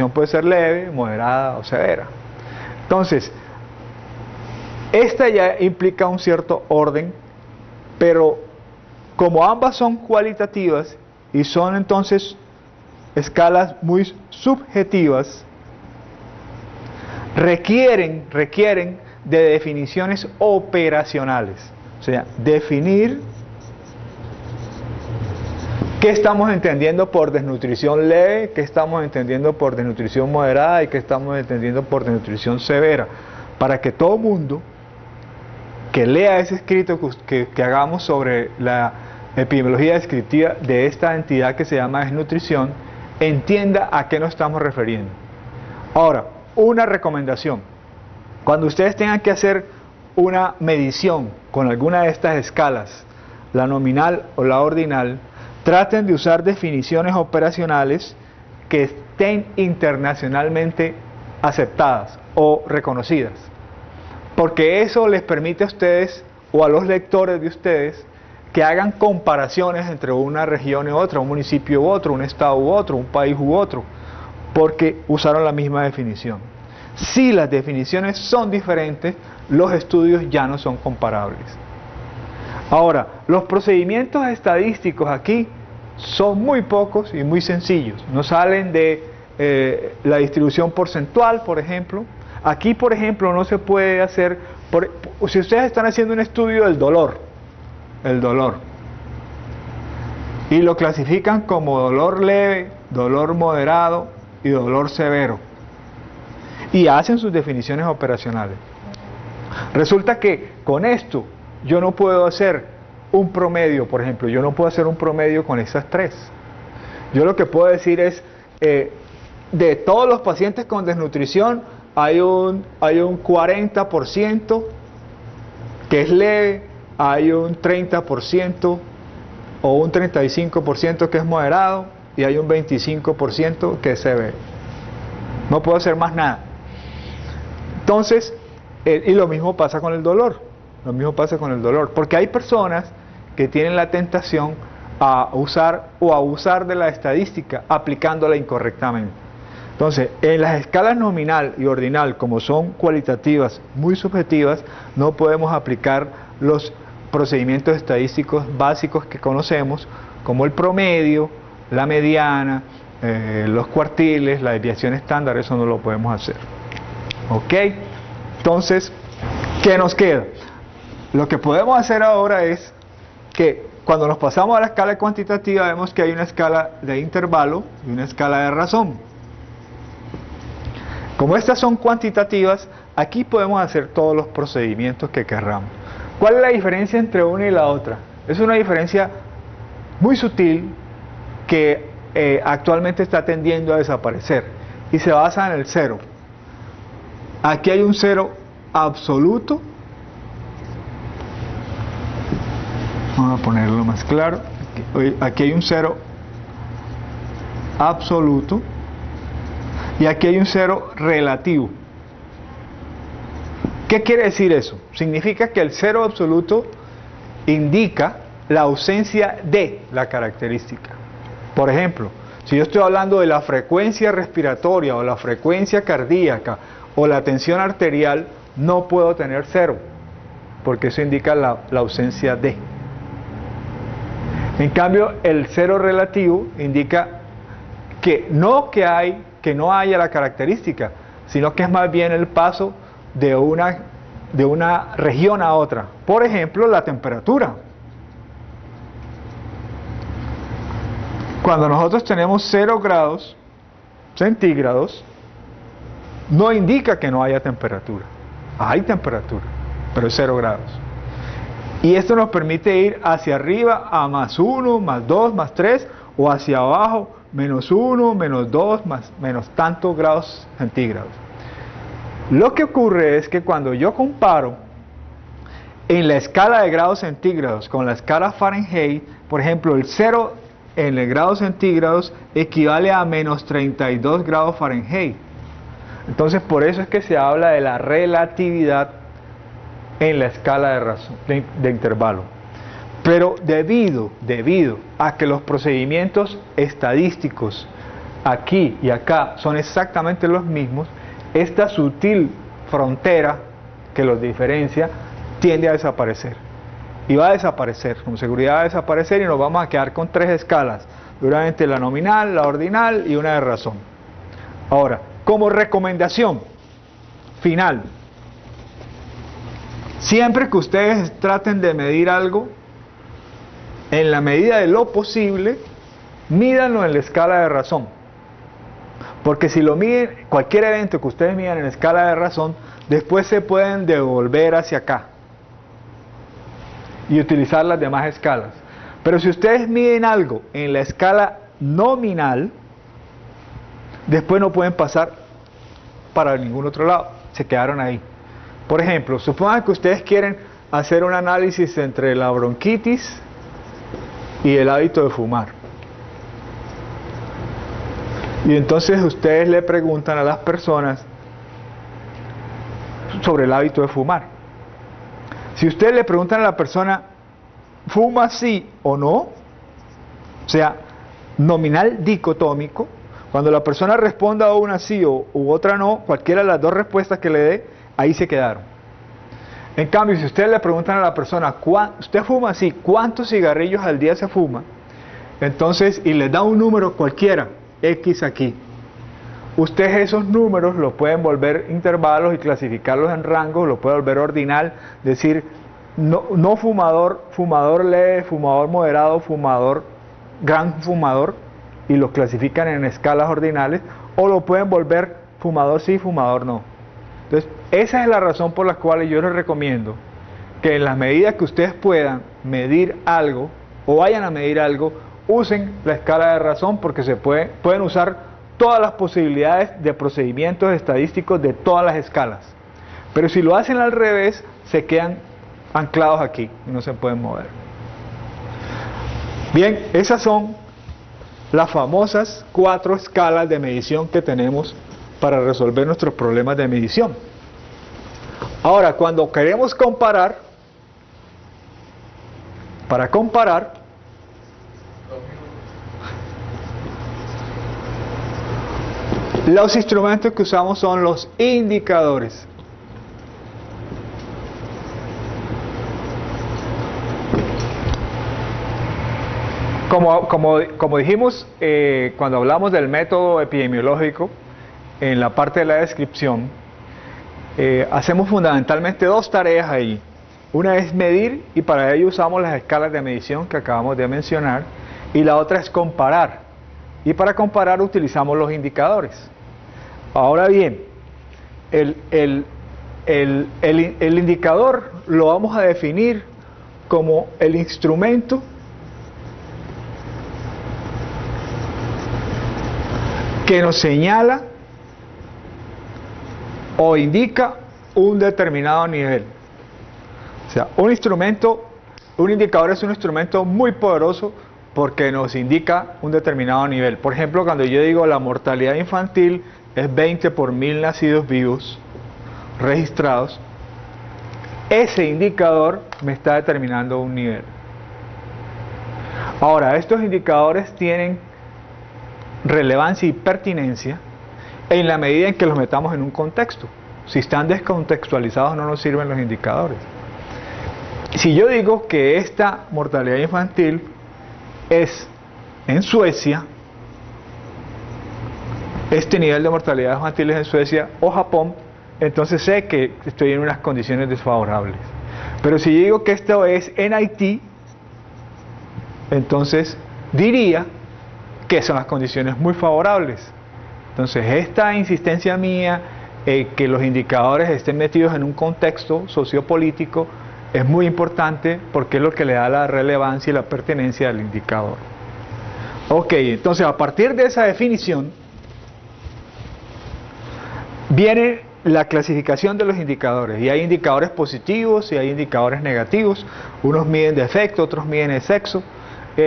puede ser leve, moderada o severa. Entonces, esta ya implica un cierto orden, pero como ambas son cualitativas y son entonces escalas muy subjetivas, requieren de definiciones operacionales. O sea, definir qué estamos entendiendo por desnutrición leve, qué estamos entendiendo por desnutrición moderada y qué estamos entendiendo por desnutrición severa, para que todo mundo que lea ese escrito que hagamos sobre la epidemiología descriptiva de esta entidad que se llama desnutrición, entienda a qué nos estamos refiriendo. Ahora, una recomendación: cuando ustedes tengan que hacer una medición con alguna de estas escalas, la nominal o la ordinal, traten de usar definiciones operacionales que estén internacionalmente aceptadas o reconocidas, porque eso les permite a ustedes o a los lectores de ustedes que hagan comparaciones entre una región y otra, un municipio u otro, un estado u otro, un país u otro, porque usaron la misma definición. Si las definiciones son diferentes, los estudios ya no son comparables. Ahora, los procedimientos estadísticos aquí son muy pocos y muy sencillos. No salen de la distribución porcentual, por ejemplo. Aquí, por ejemplo, no se puede hacer, si ustedes están haciendo un estudio del dolor, y lo clasifican como dolor leve, dolor moderado y dolor severo, y hacen sus definiciones operacionales. Resulta que con esto yo no puedo hacer un promedio, por ejemplo, yo no puedo hacer un promedio con esas tres. Yo lo que puedo decir es, de todos los pacientes con desnutrición, hay un 40% que es leve, hay un 30% o un 35% que es moderado y hay un 25% que es severo. No puedo hacer más nada. Entonces, y lo mismo pasa con el dolor. Lo mismo pasa con el dolor, porque hay personas que tienen la tentación a usar o abusar de la estadística aplicándola incorrectamente. Entonces, en las escalas nominal y ordinal, como son cualitativas muy subjetivas, no podemos aplicar los procedimientos estadísticos básicos que conocemos, como el promedio, la mediana, los cuartiles, la desviación estándar. Eso no lo podemos hacer. ¿Ok? Entonces, ¿qué nos queda? Lo que podemos hacer ahora es que cuando nos pasamos a la escala cuantitativa vemos que hay una escala de intervalo y una escala de razón. Como estas son cuantitativas, aquí podemos hacer todos los procedimientos que querramos. ¿Cuál es la diferencia entre una y la otra? Es una diferencia muy sutil que actualmente está tendiendo a desaparecer y se basa en el cero. Aquí hay un cero absoluto. Vamos a ponerlo más claro. Aquí hay un cero absoluto y aquí hay un cero relativo. ¿Qué quiere decir eso? Significa que el cero absoluto indica la ausencia de la característica. Por ejemplo, si yo estoy hablando de la frecuencia respiratoria o la frecuencia cardíaca o la tensión arterial, no puedo tener cero, porque eso indica la ausencia de. En cambio, el cero relativo indica que no haya la característica, sino que es más bien el paso de una región a otra. Por ejemplo, la temperatura. Cuando nosotros tenemos 0 grados centígrados, no indica que no haya temperatura. Hay temperatura, pero es 0 grados. Y esto nos permite ir hacia arriba a +1, +2, +3, o hacia abajo, -1, -2, menos tantos grados centígrados. Lo que ocurre es que cuando yo comparo en la escala de grados centígrados con la escala Fahrenheit, por ejemplo, el 0 en el grados centígrados equivale a -32 grados Fahrenheit. Entonces, por eso es que se habla de la relatividad en la escala de razón, de intervalo. Pero debido a que los procedimientos estadísticos aquí y acá son exactamente los mismos, esta sutil frontera que los diferencia tiende a desaparecer. Y va a desaparecer, con seguridad va a desaparecer, y nos vamos a quedar con 3 escalas, duramente la nominal, la ordinal y una de razón. Ahora, como recomendación final, siempre que ustedes traten de medir algo, en la medida de lo posible, mídanlo en la escala de razón. Porque si lo miden, cualquier evento que ustedes midan en la escala de razón, después se pueden devolver hacia acá y utilizar las demás escalas. Pero si ustedes miden algo en la escala nominal, después no pueden pasar para ningún otro lado, se quedaron ahí. Por ejemplo, supongan que ustedes quieren hacer un análisis entre la bronquitis y el hábito de fumar. Y entonces ustedes le preguntan a las personas sobre el hábito de fumar. Si ustedes le preguntan a la persona, ¿fuma sí o no? O sea, nominal dicotómico, cuando la persona responda a una sí u otra no, cualquiera de las dos respuestas que le dé, ahí se quedaron. En cambio, si ustedes le preguntan a la persona, ¿usted fuma sí? ¿Cuántos cigarrillos al día se fuma? Entonces, y les da un número cualquiera, X aquí. Ustedes esos números los pueden volver intervalos y clasificarlos en rangos, los pueden volver ordinal, decir no fumador, fumador leve, fumador moderado, fumador, gran fumador, y los clasifican en escalas ordinales, o lo pueden volver fumador sí, fumador no. Entonces, esa es la razón por la cual yo les recomiendo que en las medidas que ustedes puedan medir algo, o vayan a medir algo, usen la escala de razón, porque pueden usar todas las posibilidades de procedimientos estadísticos de todas las escalas. Pero si lo hacen al revés, se quedan anclados aquí y no se pueden mover. Bien, esas son las famosas 4 escalas de medición que tenemos para resolver nuestros problemas de medición. Ahora, cuando queremos comparar, para comparar, los instrumentos que usamos son los indicadores. Como dijimos cuando hablamos del método epidemiológico, en la parte de la descripción, hacemos fundamentalmente 2 tareas ahí. Una es medir, y para ello usamos las escalas de medición que acabamos de mencionar, y la otra es comparar, y para comparar utilizamos los indicadores. Ahora bien, el indicador lo vamos a definir como el instrumento que nos señala o indica un determinado nivel. O sea, un indicador es un instrumento muy poderoso porque nos indica un determinado nivel. Por ejemplo, cuando yo digo la mortalidad infantil es 20 por 1000 nacidos vivos registrados, ese indicador me está determinando un nivel. Ahora, estos indicadores tienen relevancia y pertinencia en la medida en que los metamos en un contexto. Si están descontextualizados no nos sirven los indicadores. Si yo digo que esta mortalidad infantil es en Suecia, este nivel de mortalidad infantil es en Suecia o Japón, entonces sé que estoy en unas condiciones desfavorables. Pero si yo digo que esto es en Haití, entonces diría que son las condiciones muy favorables. Entonces esta insistencia mía, que los indicadores estén metidos en un contexto sociopolítico, es muy importante porque es lo que le da la relevancia y la pertenencia al indicador. Ok, entonces a partir de esa definición viene la clasificación de los indicadores, y hay indicadores positivos y hay indicadores negativos. Unos miden de efecto, otros miden de sexo.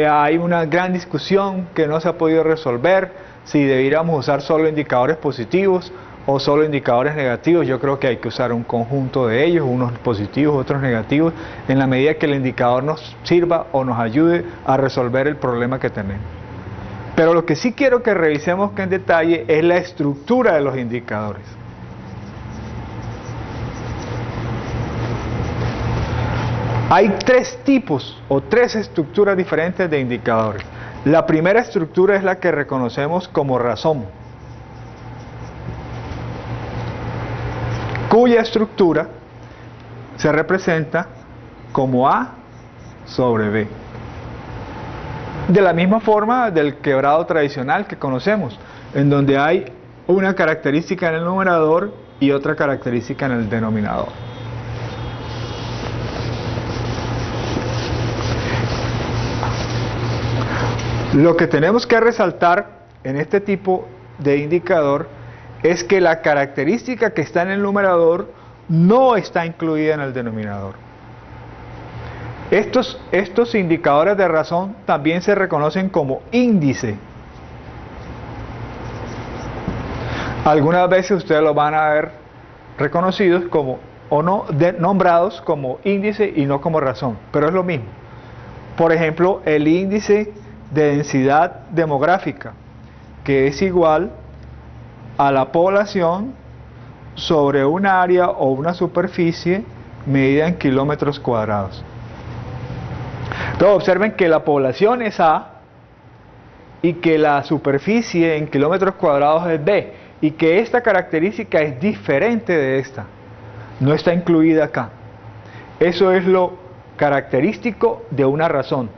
Hay una gran discusión que no se ha podido resolver si debiéramos usar solo indicadores positivos o solo indicadores negativos. Yo creo que hay que usar un conjunto de ellos, unos positivos, otros negativos, en la medida que el indicador nos sirva o nos ayude a resolver el problema que tenemos. Pero lo que sí quiero que revisemos en detalle es la estructura de los indicadores. Hay 3 tipos o 3 estructuras diferentes de indicadores. La primera estructura es la que reconocemos como razón, cuya estructura se representa como A sobre B. De la misma forma del quebrado tradicional que conocemos, en donde hay una característica en el numerador y otra característica en el denominador. Lo que tenemos que resaltar en este tipo de indicador es que la característica que está en el numerador no está incluida en el denominador. Estos indicadores de razón también se reconocen como índice. Algunas veces ustedes lo van a ver reconocidos como, o no, nombrados como índice y no como razón, pero es lo mismo. Por ejemplo, el índice de densidad demográfica, que es igual a la población sobre un área o una superficie medida en kilómetros cuadrados. Entonces observen que la población es A y que la superficie en kilómetros cuadrados es B, y que esta característica es diferente de esta, no está incluida acá. Eso es lo característico de una razón,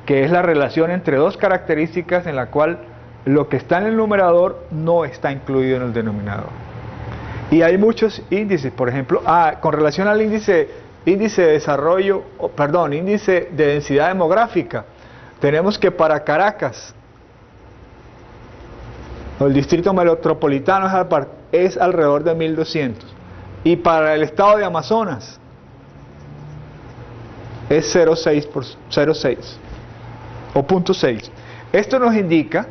que es la relación entre dos características en la cual lo que está en el numerador no está incluido en el denominador. Y hay muchos índices, por ejemplo, con relación al índice de desarrollo, índice de densidad demográfica, tenemos que para Caracas, el distrito metropolitano es alrededor de 1200, y para el estado de Amazonas es 0,6 o 0,6. Esto nos indica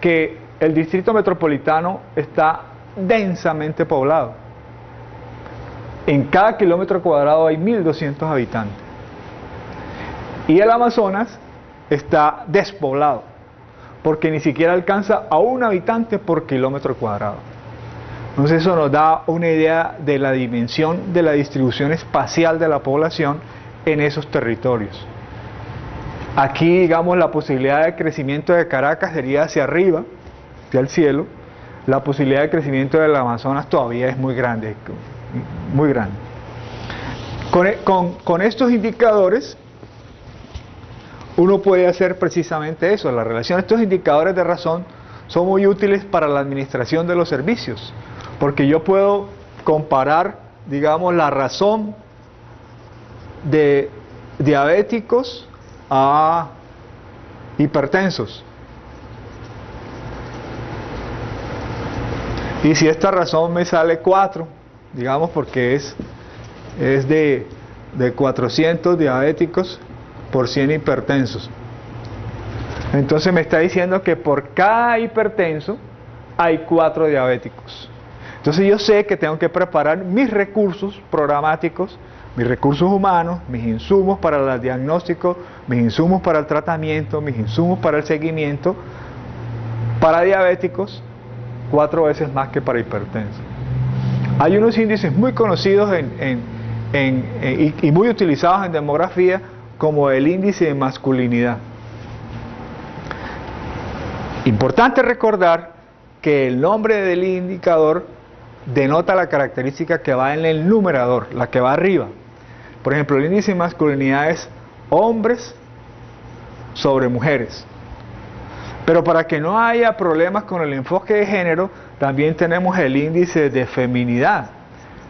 que el distrito metropolitano está densamente poblado. En cada kilómetro cuadrado hay 1200 habitantes. Y el Amazonas está despoblado, porque ni siquiera alcanza a un habitante por kilómetro cuadrado. Entonces eso nos da una idea de la dimensión de la distribución espacial de la población en esos territorios. Aquí, digamos, la posibilidad de crecimiento de Caracas sería hacia arriba, hacia el cielo. La posibilidad de crecimiento del Amazonas todavía es muy grande, muy grande. Con estos indicadores, uno puede hacer precisamente eso, la relación. Estos indicadores de razón son muy útiles para la administración de los servicios, porque yo puedo comparar, digamos, la razón de diabéticos a hipertensos. Y si esta razón me sale 4, digamos, porque es de 400 diabéticos por 100 hipertensos, entonces me está diciendo que por cada hipertenso hay 4 diabéticos. Entonces yo sé que tengo que preparar mis recursos programáticos, mis recursos humanos, mis insumos para el diagnóstico, mis insumos para el tratamiento, mis insumos para el seguimiento, para diabéticos, 4 veces más que para hipertensos. Hay unos índices muy conocidos y muy utilizados en demografía, como el índice de masculinidad. Importante recordar que el nombre del indicador denota la característica que va en el numerador, la que va arriba. Por ejemplo, el índice de masculinidad es hombres sobre mujeres. Pero para que no haya problemas con el enfoque de género, también tenemos el índice de feminidad,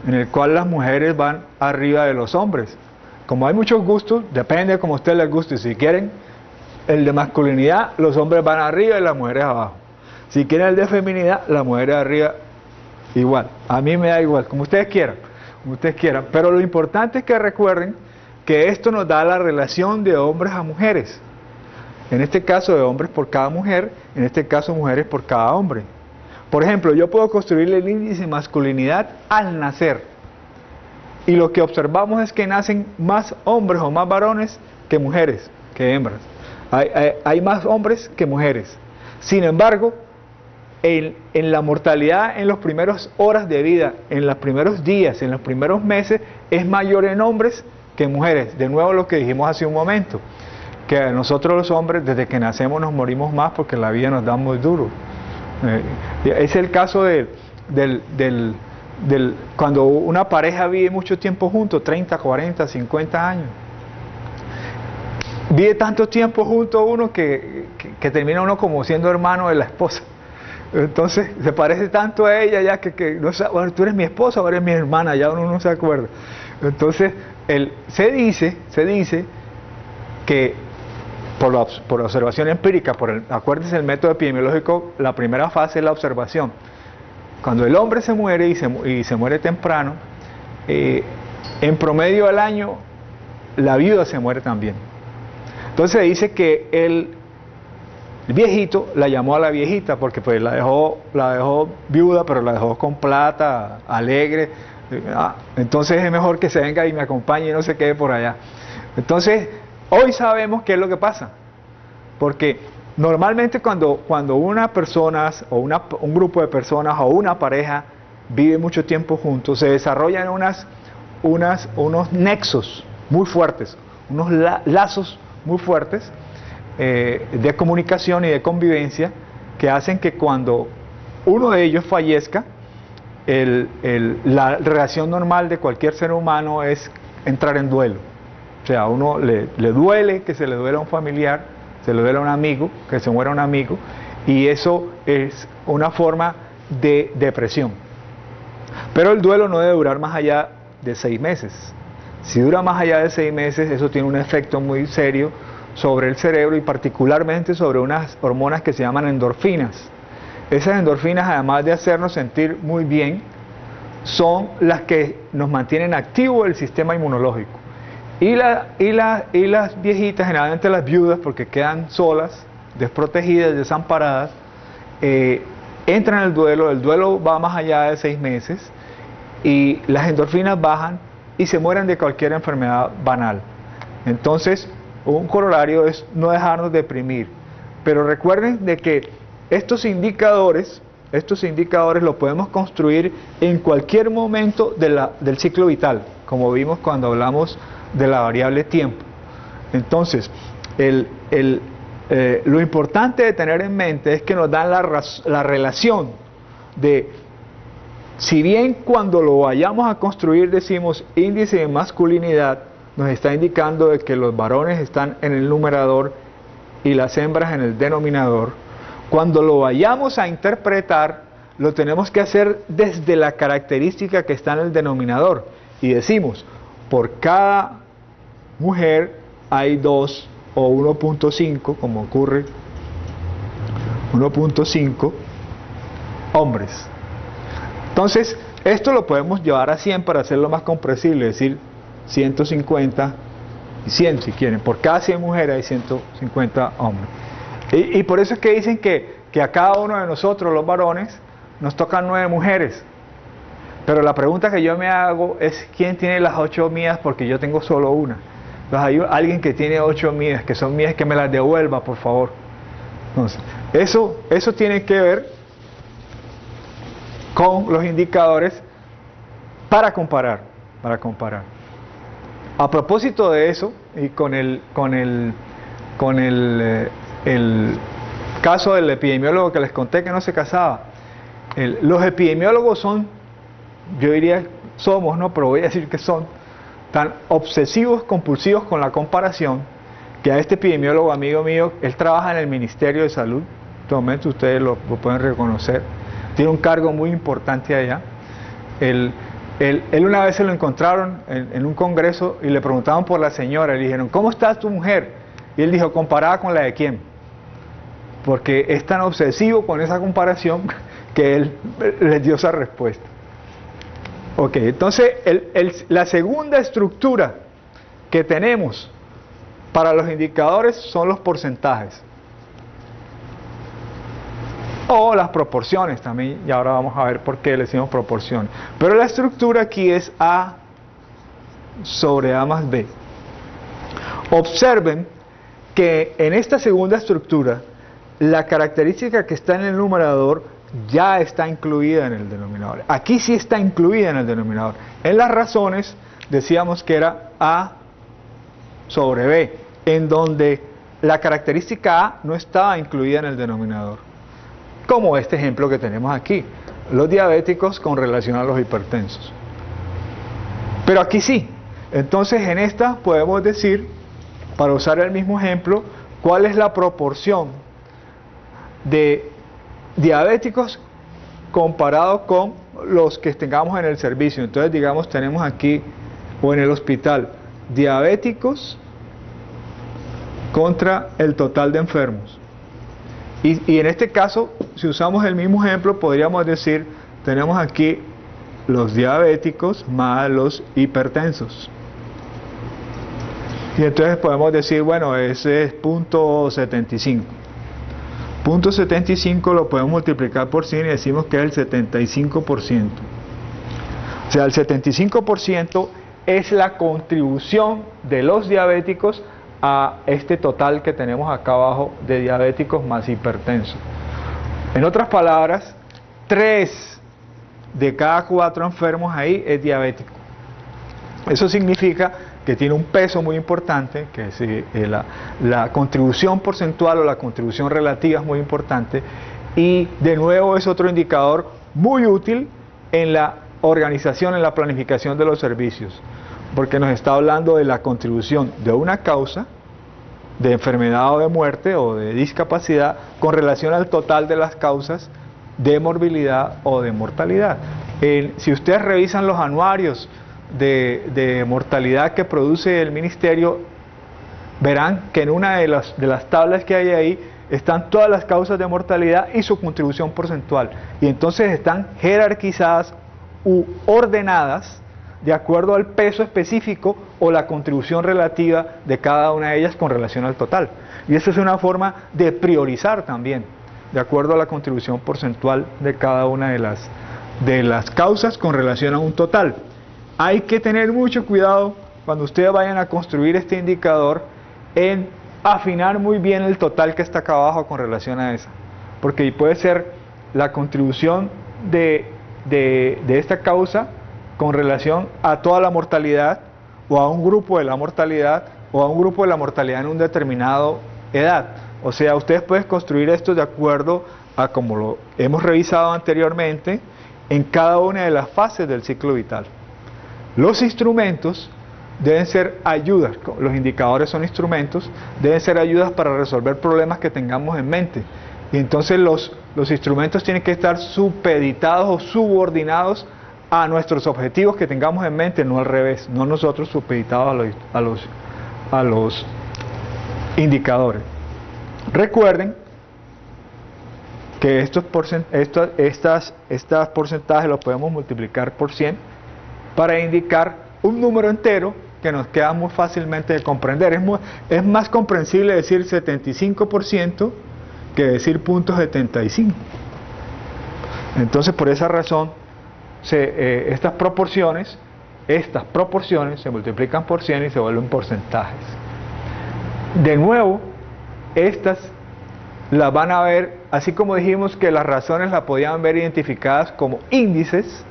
en el cual las mujeres van arriba de los hombres. Como hay muchos gustos, depende de cómo a ustedes les guste. Si quieren el de masculinidad, los hombres van arriba y las mujeres abajo. Si quieren el de feminidad, las mujeres arriba igual. A mí me da igual, como ustedes quieran. Pero lo importante es que recuerden que esto nos da la relación de hombres a mujeres. En este caso de hombres por cada mujer, en este caso mujeres por cada hombre. Por ejemplo, yo puedo construir el índice de masculinidad al nacer. Y lo que observamos es que nacen más hombres o más varones que mujeres, que hembras. Hay más hombres que mujeres. Sin embargo, en la mortalidad en las primeras horas de vida, en los primeros días, en los primeros meses, es mayor en hombres que en mujeres. De nuevo lo que dijimos hace un momento, que nosotros los hombres desde que nacemos nos morimos más porque la vida nos da muy duro. Es el caso cuando una pareja vive mucho tiempo juntos, 30, 40, 50 años. Vive tanto tiempo junto a uno que termina uno como siendo hermano de la esposa. Entonces se parece tanto a ella ya que no sabe, bueno, tú eres mi esposa o eres mi hermana, ya uno no se acuerda. Entonces se dice que por observación empírica, acuérdense del método epidemiológico, la primera fase es la observación. Cuando el hombre se muere y se muere temprano, en promedio al año la viuda se muere también. Entonces se dice que El viejito la llamó a la viejita porque pues la dejó viuda, pero la dejó con plata, alegre. Entonces es mejor que se venga y me acompañe y no se quede por allá. Entonces, hoy sabemos qué es lo que pasa. Porque normalmente cuando una persona o un grupo de personas o una pareja vive mucho tiempo juntos, se desarrollan unos nexos muy fuertes, unos lazos muy fuertes de comunicación y de convivencia que hacen que cuando uno de ellos fallezca, la reacción normal de cualquier ser humano es entrar en duelo. O sea, a uno le duele que se le duela a un familiar, se le duele a un amigo, que se muera un amigo, y eso es una forma de depresión. Pero el duelo no debe durar más allá de 6 meses. Si dura más allá de 6 meses, eso tiene un efecto muy serio sobre el cerebro y particularmente sobre unas hormonas que se llaman endorfinas. Esas endorfinas, además de hacernos sentir muy bien, son las que nos mantienen activo el sistema inmunológico. Y las viejitas, generalmente las viudas, porque quedan solas, desprotegidas, desamparadas, entran en el duelo va más allá de 6 meses y las endorfinas bajan y se mueren de cualquier enfermedad banal. Entonces, un corolario es no dejarnos deprimir. Pero recuerden de que estos indicadores los podemos construir en cualquier momento del ciclo vital, como vimos cuando hablamos de la variable tiempo. Entonces, lo importante de tener en mente es que nos dan la relación de, si bien cuando lo vayamos a construir decimos índice de masculinidad, nos está indicando de que los varones están en el numerador y las hembras en el denominador. Cuando lo vayamos a interpretar, lo tenemos que hacer desde la característica que está en el denominador. Y decimos, por cada mujer hay 2 o 1.5, como ocurre, 1.5 hombres. Entonces, esto lo podemos llevar a 100 para hacerlo más comprensible, es decir, 150 y 100 si quieren. Por cada 100 mujeres hay 150 hombres. Y por eso es que dicen que a cada uno de nosotros, los varones, nos tocan 9 mujeres. Pero la pregunta que yo me hago es, ¿quién tiene las 8 mías? Porque yo tengo solo una. Entonces hay alguien que tiene 8 mías, que son mías, que me las devuelva, por favor. Entonces, eso tiene que ver con los indicadores para comparar. A propósito de eso, y con el caso del epidemiólogo que les conté que no se casaba, los epidemiólogos son, yo diría somos, no, pero voy a decir que son tan obsesivos, compulsivos con la comparación, que a este epidemiólogo, amigo mío, él trabaja en el Ministerio de Salud, en este momento ustedes lo pueden reconocer, tiene un cargo muy importante allá. Él una vez se lo encontraron en un congreso y le preguntaban por la señora, le dijeron, ¿cómo está tu mujer? Y él dijo, ¿comparada con la de quién? Porque es tan obsesivo con esa comparación que él les dio esa respuesta. Ok, entonces la segunda estructura que tenemos para los indicadores son los porcentajes. O las proporciones también, y ahora vamos a ver por qué le decimos proporciones. Pero la estructura aquí es A sobre A más B. Observen que en esta segunda estructura, la característica que está en el numerador ya está incluida en el denominador. Aquí sí está incluida en el denominador. En las razones decíamos que era A sobre B, en donde la característica A no estaba incluida en el denominador. Como este ejemplo que tenemos aquí, los diabéticos con relación a los hipertensos. Pero aquí sí. Entonces en esta podemos decir, para usar el mismo ejemplo, cuál es la proporción de diabéticos comparado con los que tengamos en el servicio. Entonces digamos tenemos aquí, o en el hospital, diabéticos contra el total de enfermos. Y en este caso, si usamos el mismo ejemplo, podríamos decir, tenemos aquí los diabéticos más los hipertensos. Y entonces podemos decir, bueno, ese es 0.75. .75 lo podemos multiplicar por 100 y decimos que es el 75%. O sea, el 75% es la contribución de los diabéticos a este total que tenemos acá abajo de diabéticos más hipertensos. En otras palabras, 3 de cada 4 enfermos ahí es diabético. Eso significa que tiene un peso muy importante, que es, la contribución porcentual o la contribución relativa es muy importante, y de nuevo es otro indicador muy útil en la organización, en la planificación de los servicios, porque nos está hablando de la contribución de una causa de enfermedad o de muerte o de discapacidad con relación al total de las causas de morbilidad o de mortalidad. Si ustedes revisan los anuarios de mortalidad que produce el ministerio, verán que en una de las tablas que hay ahí están todas las causas de mortalidad y su contribución porcentual, y entonces están jerarquizadas u ordenadas de acuerdo al peso específico o la contribución relativa de cada una de ellas con relación al total. Y esa es una forma de priorizar también, de acuerdo a la contribución porcentual de cada una de las causas con relación a un total. Hay que tener mucho cuidado cuando ustedes vayan a construir este indicador en afinar muy bien el total que está acá abajo con relación a esa, porque puede ser la contribución de esta causa con relación a toda la mortalidad, o a un grupo de la mortalidad, o a un grupo de la mortalidad en una determinada edad. O sea, ustedes pueden construir esto de acuerdo a como lo hemos revisado anteriormente en cada una de las fases del ciclo vital. Los instrumentos deben ser ayudas, los indicadores son instrumentos, deben ser ayudas para resolver problemas que tengamos en mente. Y entonces los instrumentos tienen que estar supeditados o subordinados a nuestros objetivos que tengamos en mente, no al revés, no nosotros supeditados a los indicadores. Recuerden que estos porcentajes los podemos multiplicar por 100 para indicar un número entero que nos queda muy fácilmente de comprender. Es más comprensible decir 75% que decir .75. Entonces, por esa razón, estas proporciones se multiplican por 100 y se vuelven porcentajes. De nuevo, estas las van a ver, así como dijimos que las razones las podían ver identificadas como índices,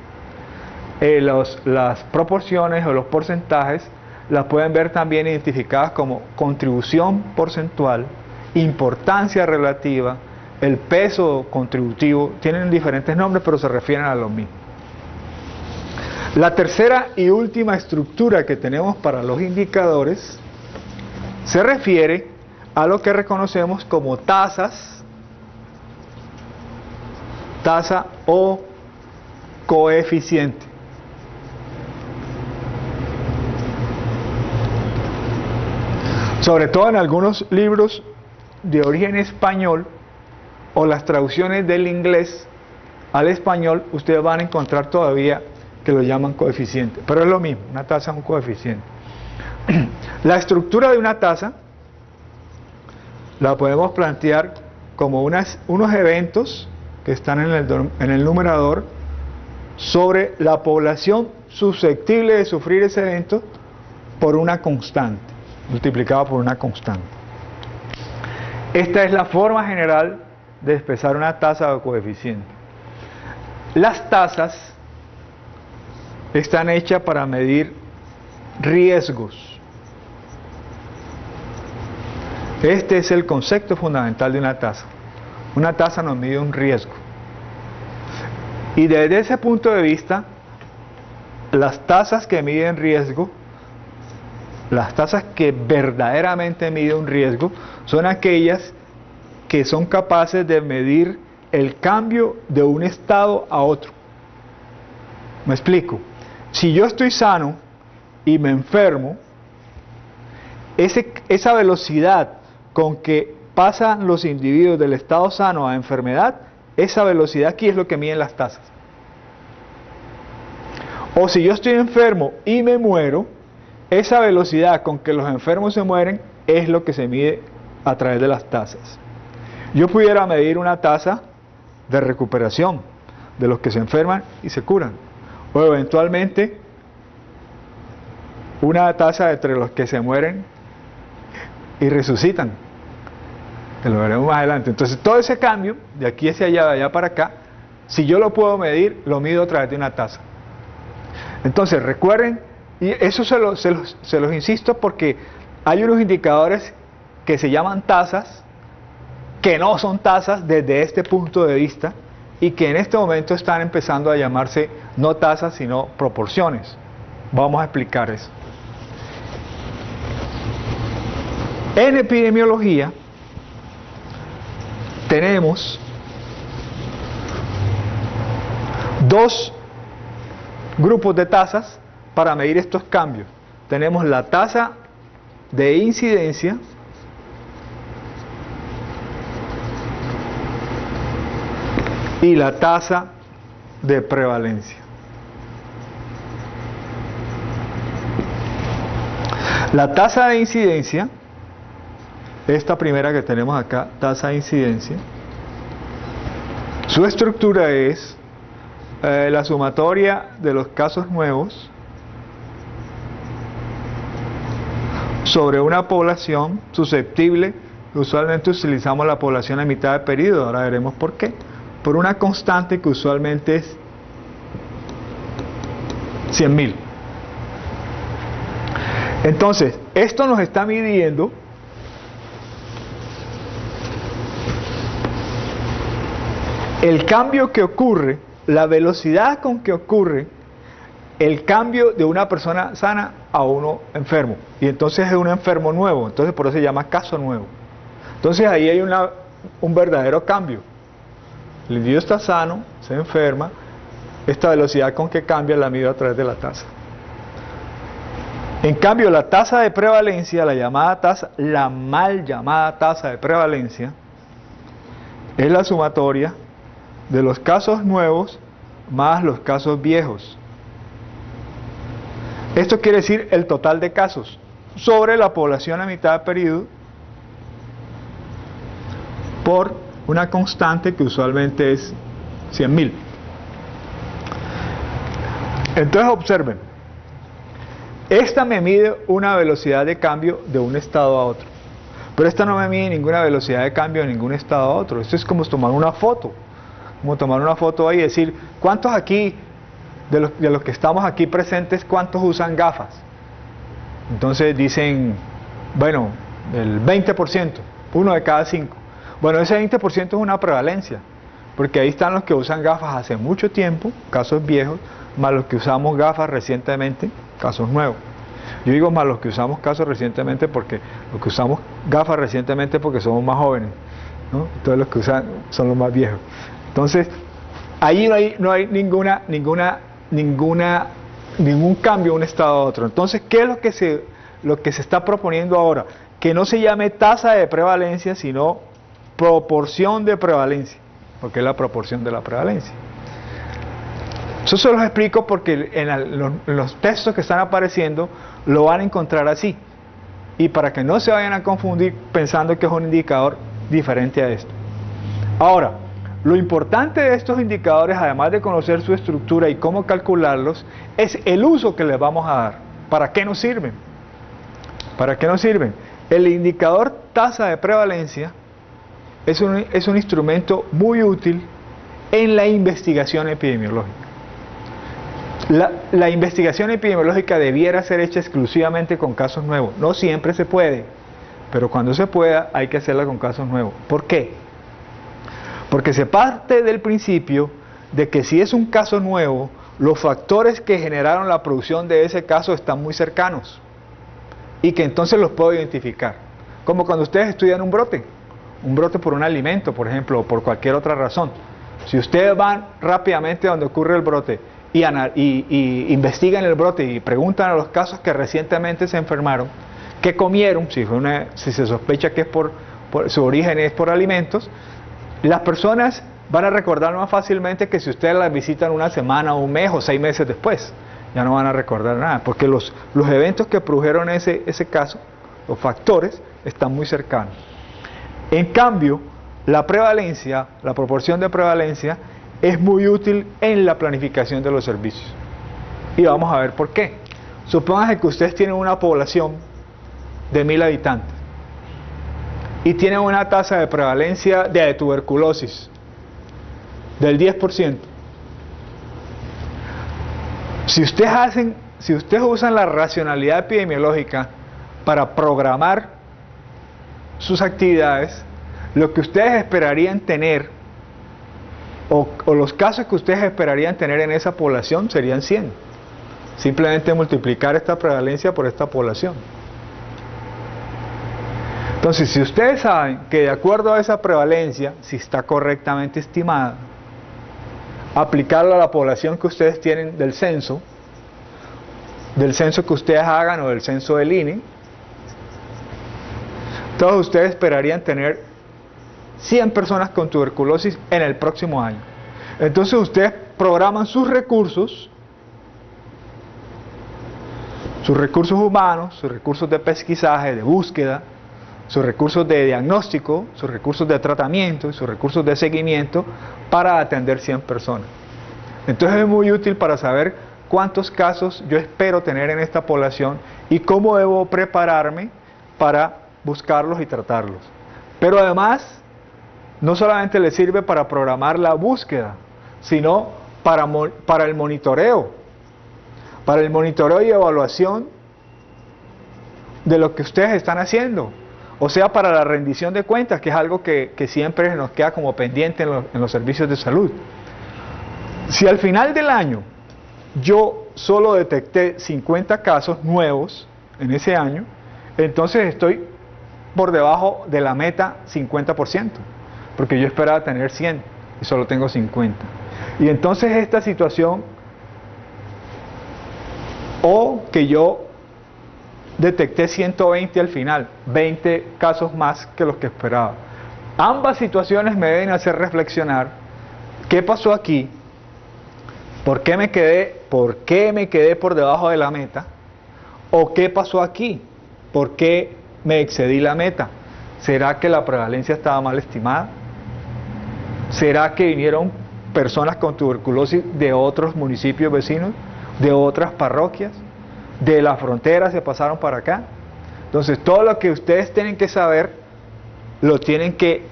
las proporciones o los porcentajes las pueden ver también identificadas como contribución porcentual, importancia relativa, el peso contributivo. Tienen diferentes nombres, pero se refieren a lo mismo. La tercera y última estructura que tenemos para los indicadores se refiere a lo que reconocemos como tasas, tasa o coeficiente. Sobre todo en algunos libros de origen español o las traducciones del inglés al español, ustedes van a encontrar todavía que lo llaman coeficiente, pero es lo mismo, una tasa es un coeficiente. La estructura de una tasa la podemos plantear como unos eventos que están en el numerador sobre la población susceptible de sufrir ese evento por una constante, multiplicado por una constante. Esta es la forma general de expresar una tasa o coeficiente. Las tasas están hechas para medir riesgos. Este es el concepto fundamental de una tasa. Una tasa nos mide un riesgo. Y desde ese punto de vista, las tasas que miden riesgo, las tasas que verdaderamente miden un riesgo, son aquellas que son capaces de medir el cambio de un estado a otro. ¿Me explico? Si yo estoy sano y me enfermo, esa velocidad con que pasan los individuos del estado sano a enfermedad, esa velocidad aquí es lo que miden las tasas. O si yo estoy enfermo y me muero, esa velocidad con que los enfermos se mueren es lo que se mide a través de las tasas. Yo pudiera medir una tasa de recuperación de los que se enferman y se curan, o eventualmente una tasa entre los que se mueren y resucitan, que lo veremos más adelante. Entonces todo ese cambio de aquí hacia allá, de allá para acá, si yo lo puedo medir, lo mido a través de una tasa. Entonces recuerden, y eso se los insisto porque hay unos indicadores que se llaman tasas, que no son tasas desde este punto de vista, y que en este momento están empezando a llamarse no tasas sino proporciones. Vamos a explicar eso. En epidemiología tenemos dos grupos de tasas para medir estos cambios. Tenemos la tasa de incidencia y la tasa de prevalencia. La tasa de incidencia, esta primera que tenemos acá, tasa de incidencia, su estructura es la sumatoria de los casos nuevos sobre una población susceptible. Usualmente utilizamos la población a mitad de periodo, ahora veremos por qué, por una constante que usualmente es 100.000. Entonces, esto nos está midiendo el cambio que ocurre, la velocidad con que ocurre el cambio de una persona sana a uno enfermo. Y entonces es un enfermo nuevo, entonces por eso se llama caso nuevo. Entonces ahí hay un verdadero cambio. El individuo está sano, se enferma, esta velocidad con que cambia la mido a través de la tasa. En cambio, la tasa de prevalencia, la mal llamada tasa de prevalencia, es la sumatoria de los casos nuevos más los casos viejos. Esto quiere decir el total de casos sobre la población a mitad de periodo por una constante que usualmente es 100.000. Entonces observen, esta me mide una velocidad de cambio de un estado a otro, pero esta no me mide ninguna velocidad de cambio de ningún estado a otro. Esto es como tomar una foto, ahí y decir, ¿cuántos aquí, de los que estamos aquí presentes, cuántos usan gafas? Entonces dicen, bueno, el 20%, 1 de cada 5. Bueno, ese 20% es una prevalencia, porque ahí están los que usan gafas hace mucho tiempo, casos viejos, más los que usamos gafas recientemente, casos nuevos. Yo digo más los que usamos casos recientemente porque los que usamos gafas recientemente porque somos más jóvenes, ¿no? Entonces los que usan son los más viejos. Entonces, ahí no hay ningún cambio de un estado a otro. Entonces, ¿qué es lo que se está proponiendo ahora? Que no se llame tasa de prevalencia, sino proporción de prevalencia, porque es la proporción de la prevalencia. Eso se los explico porque en los textos que están apareciendo lo van a encontrar así, y para que no se vayan a confundir pensando que es un indicador diferente a esto. Ahora, lo importante de estos indicadores, además de conocer su estructura y cómo calcularlos, es el uso que les vamos a dar. ¿Para qué nos sirven? ¿Para qué nos sirven? El indicador tasa de prevalencia es un instrumento muy útil en la investigación epidemiológica. La investigación epidemiológica debiera ser hecha exclusivamente con casos nuevos. No siempre se puede, pero cuando se pueda hay que hacerla con casos nuevos. ¿Por qué? Porque se parte del principio de que si es un caso nuevo, los factores que generaron la producción de ese caso están muy cercanos y que entonces los puedo identificar. Como cuando ustedes estudian un brote por un alimento, por ejemplo, o por cualquier otra razón. Si ustedes van rápidamente a donde ocurre el brote y investigan el brote y preguntan a los casos que recientemente se enfermaron, ¿qué comieron? Si se sospecha que es por su origen es por alimentos, las personas van a recordar más fácilmente que si ustedes las visitan una semana, un mes o 6 meses después. Ya no van a recordar nada, porque los eventos que produjeron ese caso, los factores, están muy cercanos. En cambio, la prevalencia, la proporción de prevalencia, es muy útil en la planificación de los servicios. Y vamos a ver por qué. Supónganse que ustedes tienen una población de 1000 habitantes y tienen una tasa de prevalencia de tuberculosis del 10%. Si ustedes usan la racionalidad epidemiológica para programar sus actividades, lo que ustedes esperarían tener, o los casos que ustedes esperarían tener en esa población serían 100. Simplemente multiplicar esta prevalencia por esta población. Entonces, si ustedes saben que de acuerdo a esa prevalencia, si está correctamente estimada, aplicarla a la población que ustedes tienen del censo que ustedes hagan o del censo del INE, todos ustedes esperarían tener 100 personas con tuberculosis en el próximo año. Entonces ustedes programan sus recursos humanos, sus recursos de pesquisaje, de búsqueda, sus recursos de diagnóstico, sus recursos de tratamiento y sus recursos de seguimiento para atender 100 personas. Entonces es muy útil para saber cuántos casos yo espero tener en esta población y cómo debo prepararme para buscarlos y tratarlos. Pero además, no solamente le sirve para programar la búsqueda, sino para el monitoreo. Para el monitoreo y evaluación de lo que ustedes están haciendo. O sea, para la rendición de cuentas, que es algo que siempre nos queda como pendiente en los servicios de salud. Si al final del año yo solo detecté 50 casos nuevos en ese año, entonces estoy por debajo de la meta 50%, porque yo esperaba tener 100 y solo tengo 50. Y entonces esta situación, o que yo detecté 120 al final, 20 casos más que los que esperaba. Ambas situaciones me deben hacer reflexionar qué pasó aquí, por qué me quedé por debajo de la meta, o qué pasó aquí, por qué me excedí la meta. ¿Será que la prevalencia estaba mal estimada? ¿Será que vinieron personas con tuberculosis de otros municipios vecinos, de otras parroquias, de la frontera se pasaron para acá? Entonces todo lo que ustedes tienen que saber lo tienen que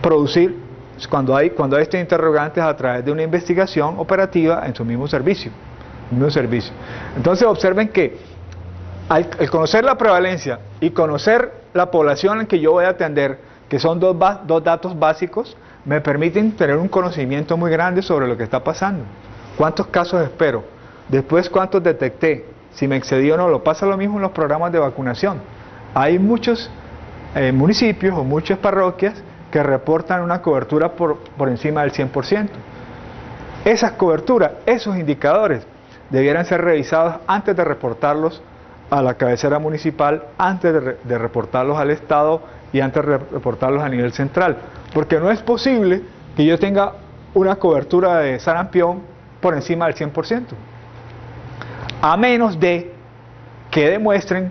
producir cuando hay estos interrogantes a través de una investigación operativa en su mismo servicio. Entonces observen que al conocer la prevalencia y conocer la población en que yo voy a atender, que son dos datos básicos, me permiten tener un conocimiento muy grande sobre lo que está pasando. ¿Cuántos casos espero? Después, ¿cuántos detecté? Si me excedí o no. Lo pasa lo mismo en los programas de vacunación. Hay muchos municipios o muchas parroquias que reportan una cobertura por encima del 100%. Esas coberturas, esos indicadores, debieran ser revisados antes de reportarlos a la cabecera municipal, antes de reportarlos al Estado y antes de reportarlos a nivel central. Porque no es posible que yo tenga una cobertura de sarampión por encima del 100%. A menos de que demuestren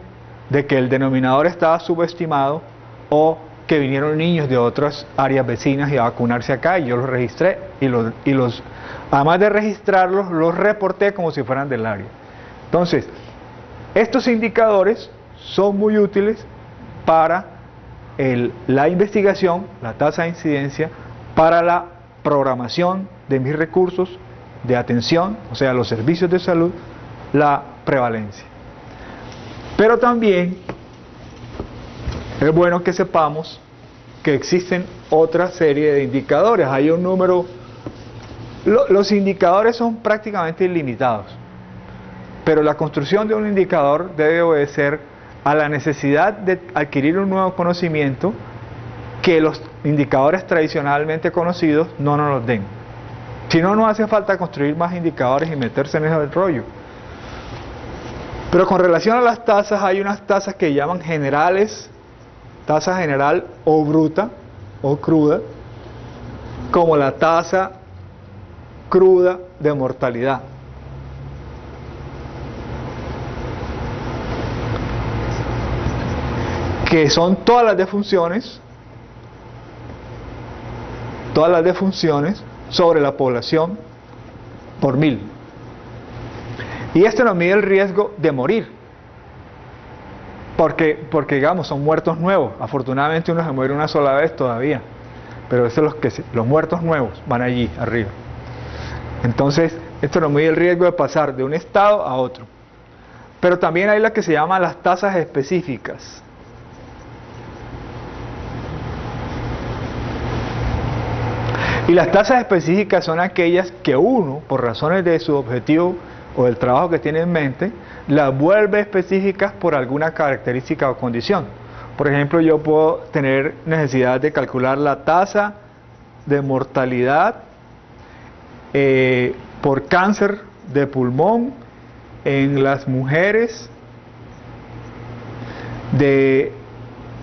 de que el denominador estaba subestimado o que vinieron niños de otras áreas vecinas y a vacunarse acá y yo los registré y además de registrarlos, los reporté como si fueran del área. Entonces, estos indicadores son muy útiles para la investigación, la tasa de incidencia, para la programación de mis recursos de atención, o sea, los servicios de salud, la prevalencia. Pero también es bueno que sepamos que existen otra serie de indicadores. Hay un número, los indicadores son prácticamente ilimitados, pero la construcción de un indicador debe obedecer a la necesidad de adquirir un nuevo conocimiento que los indicadores tradicionalmente conocidos no nos los den. Si no, no hace falta construir más indicadores y meterse en ese rollo. Pero con relación a las tasas, hay unas tasas que llaman generales, tasa general o bruta o cruda, como la tasa cruda de mortalidad. Que son todas las defunciones todas las defunciones sobre la población por 1000. Y esto nos mide el riesgo de morir, porque digamos, son muertos nuevos. Afortunadamente uno se muere una sola vez todavía, pero eso es los muertos nuevos van allí arriba. Entonces, esto nos mide el riesgo de pasar de un estado a otro. Pero también hay las que se llaman las tasas específicas. Y las tasas específicas son aquellas que uno, por razones de su objetivo o del trabajo que tiene en mente, las vuelve específicas por alguna característica o condición. Por ejemplo, yo puedo tener necesidad de calcular la tasa de mortalidad por cáncer de pulmón en las mujeres de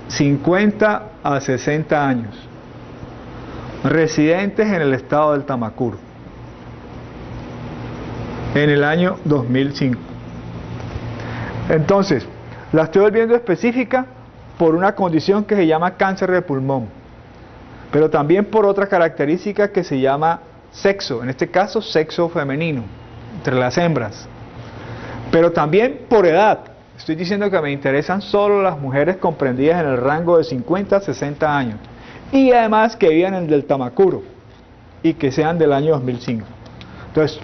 50 a 60 años, residentes en el estado del Tamacuro, en el año 2005. Entonces, la estoy volviendo específica por una condición que se llama cáncer de pulmón, pero también por otra característica que se llama sexo, en este caso sexo femenino, entre las hembras, pero también por edad. Estoy diciendo que me interesan solo las mujeres comprendidas en el rango de 50 a 60 años, y además que vivan en el del Tamacuro y que sean del año 2005. Entonces,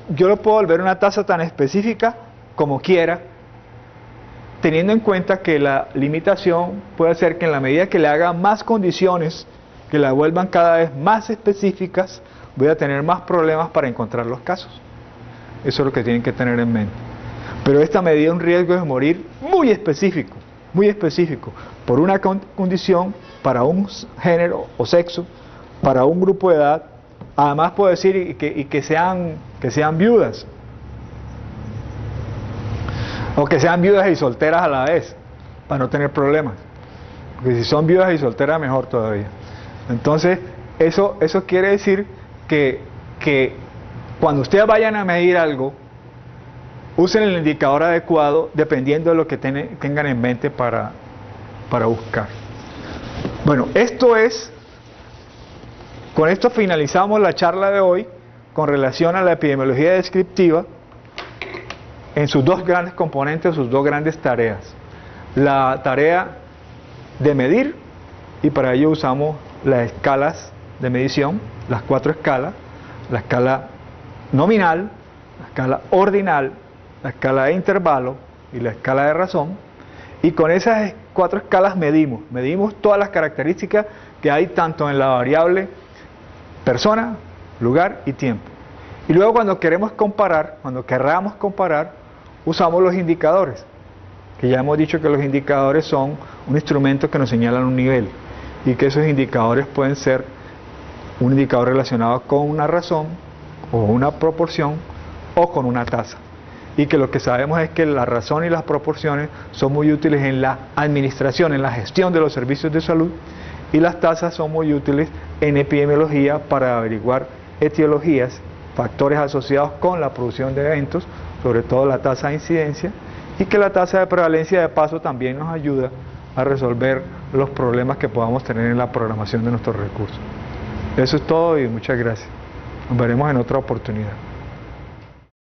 yo lo puedo volver una tasa tan específica como quiera, teniendo en cuenta que la limitación puede ser que en la medida que le haga más condiciones, que la vuelvan cada vez más específicas, voy a tener más problemas para encontrar los casos. Eso es lo que tienen que tener en mente. Pero esta medida un riesgo de morir muy específico, por una condición, para un género o sexo, para un grupo de edad. Además puedo decir que sean viudas, o que sean viudas y solteras a la vez, para no tener problemas, porque si son viudas y solteras mejor todavía. Entonces eso quiere decir que cuando ustedes vayan a medir algo, usen el indicador adecuado dependiendo de lo que tengan en mente para buscar. Bueno, con esto finalizamos la charla de hoy con relación a la epidemiología descriptiva en sus dos grandes componentes, sus dos grandes tareas. La tarea de medir, y para ello usamos las escalas de medición, las 4 escalas: la escala nominal, la escala ordinal, la escala de intervalo y la escala de razón. Y con esas 4 escalas medimos todas las características que hay tanto en la variable persona, lugar y tiempo. Y luego cuando querramos comparar, usamos los indicadores, que ya hemos dicho que los indicadores son un instrumento que nos señalan un nivel, y que esos indicadores pueden ser un indicador relacionado con una razón, o una proporción, o con una tasa. Y que lo que sabemos es que la razón y las proporciones son muy útiles en la administración, en la gestión de los servicios de salud, y las tasas son muy útiles en epidemiología para averiguar etiologías, factores asociados con la producción de eventos, sobre todo la tasa de incidencia, y que la tasa de prevalencia de paso también nos ayuda a resolver los problemas que podamos tener en la programación de nuestros recursos. Eso es todo y muchas gracias. Nos veremos en otra oportunidad.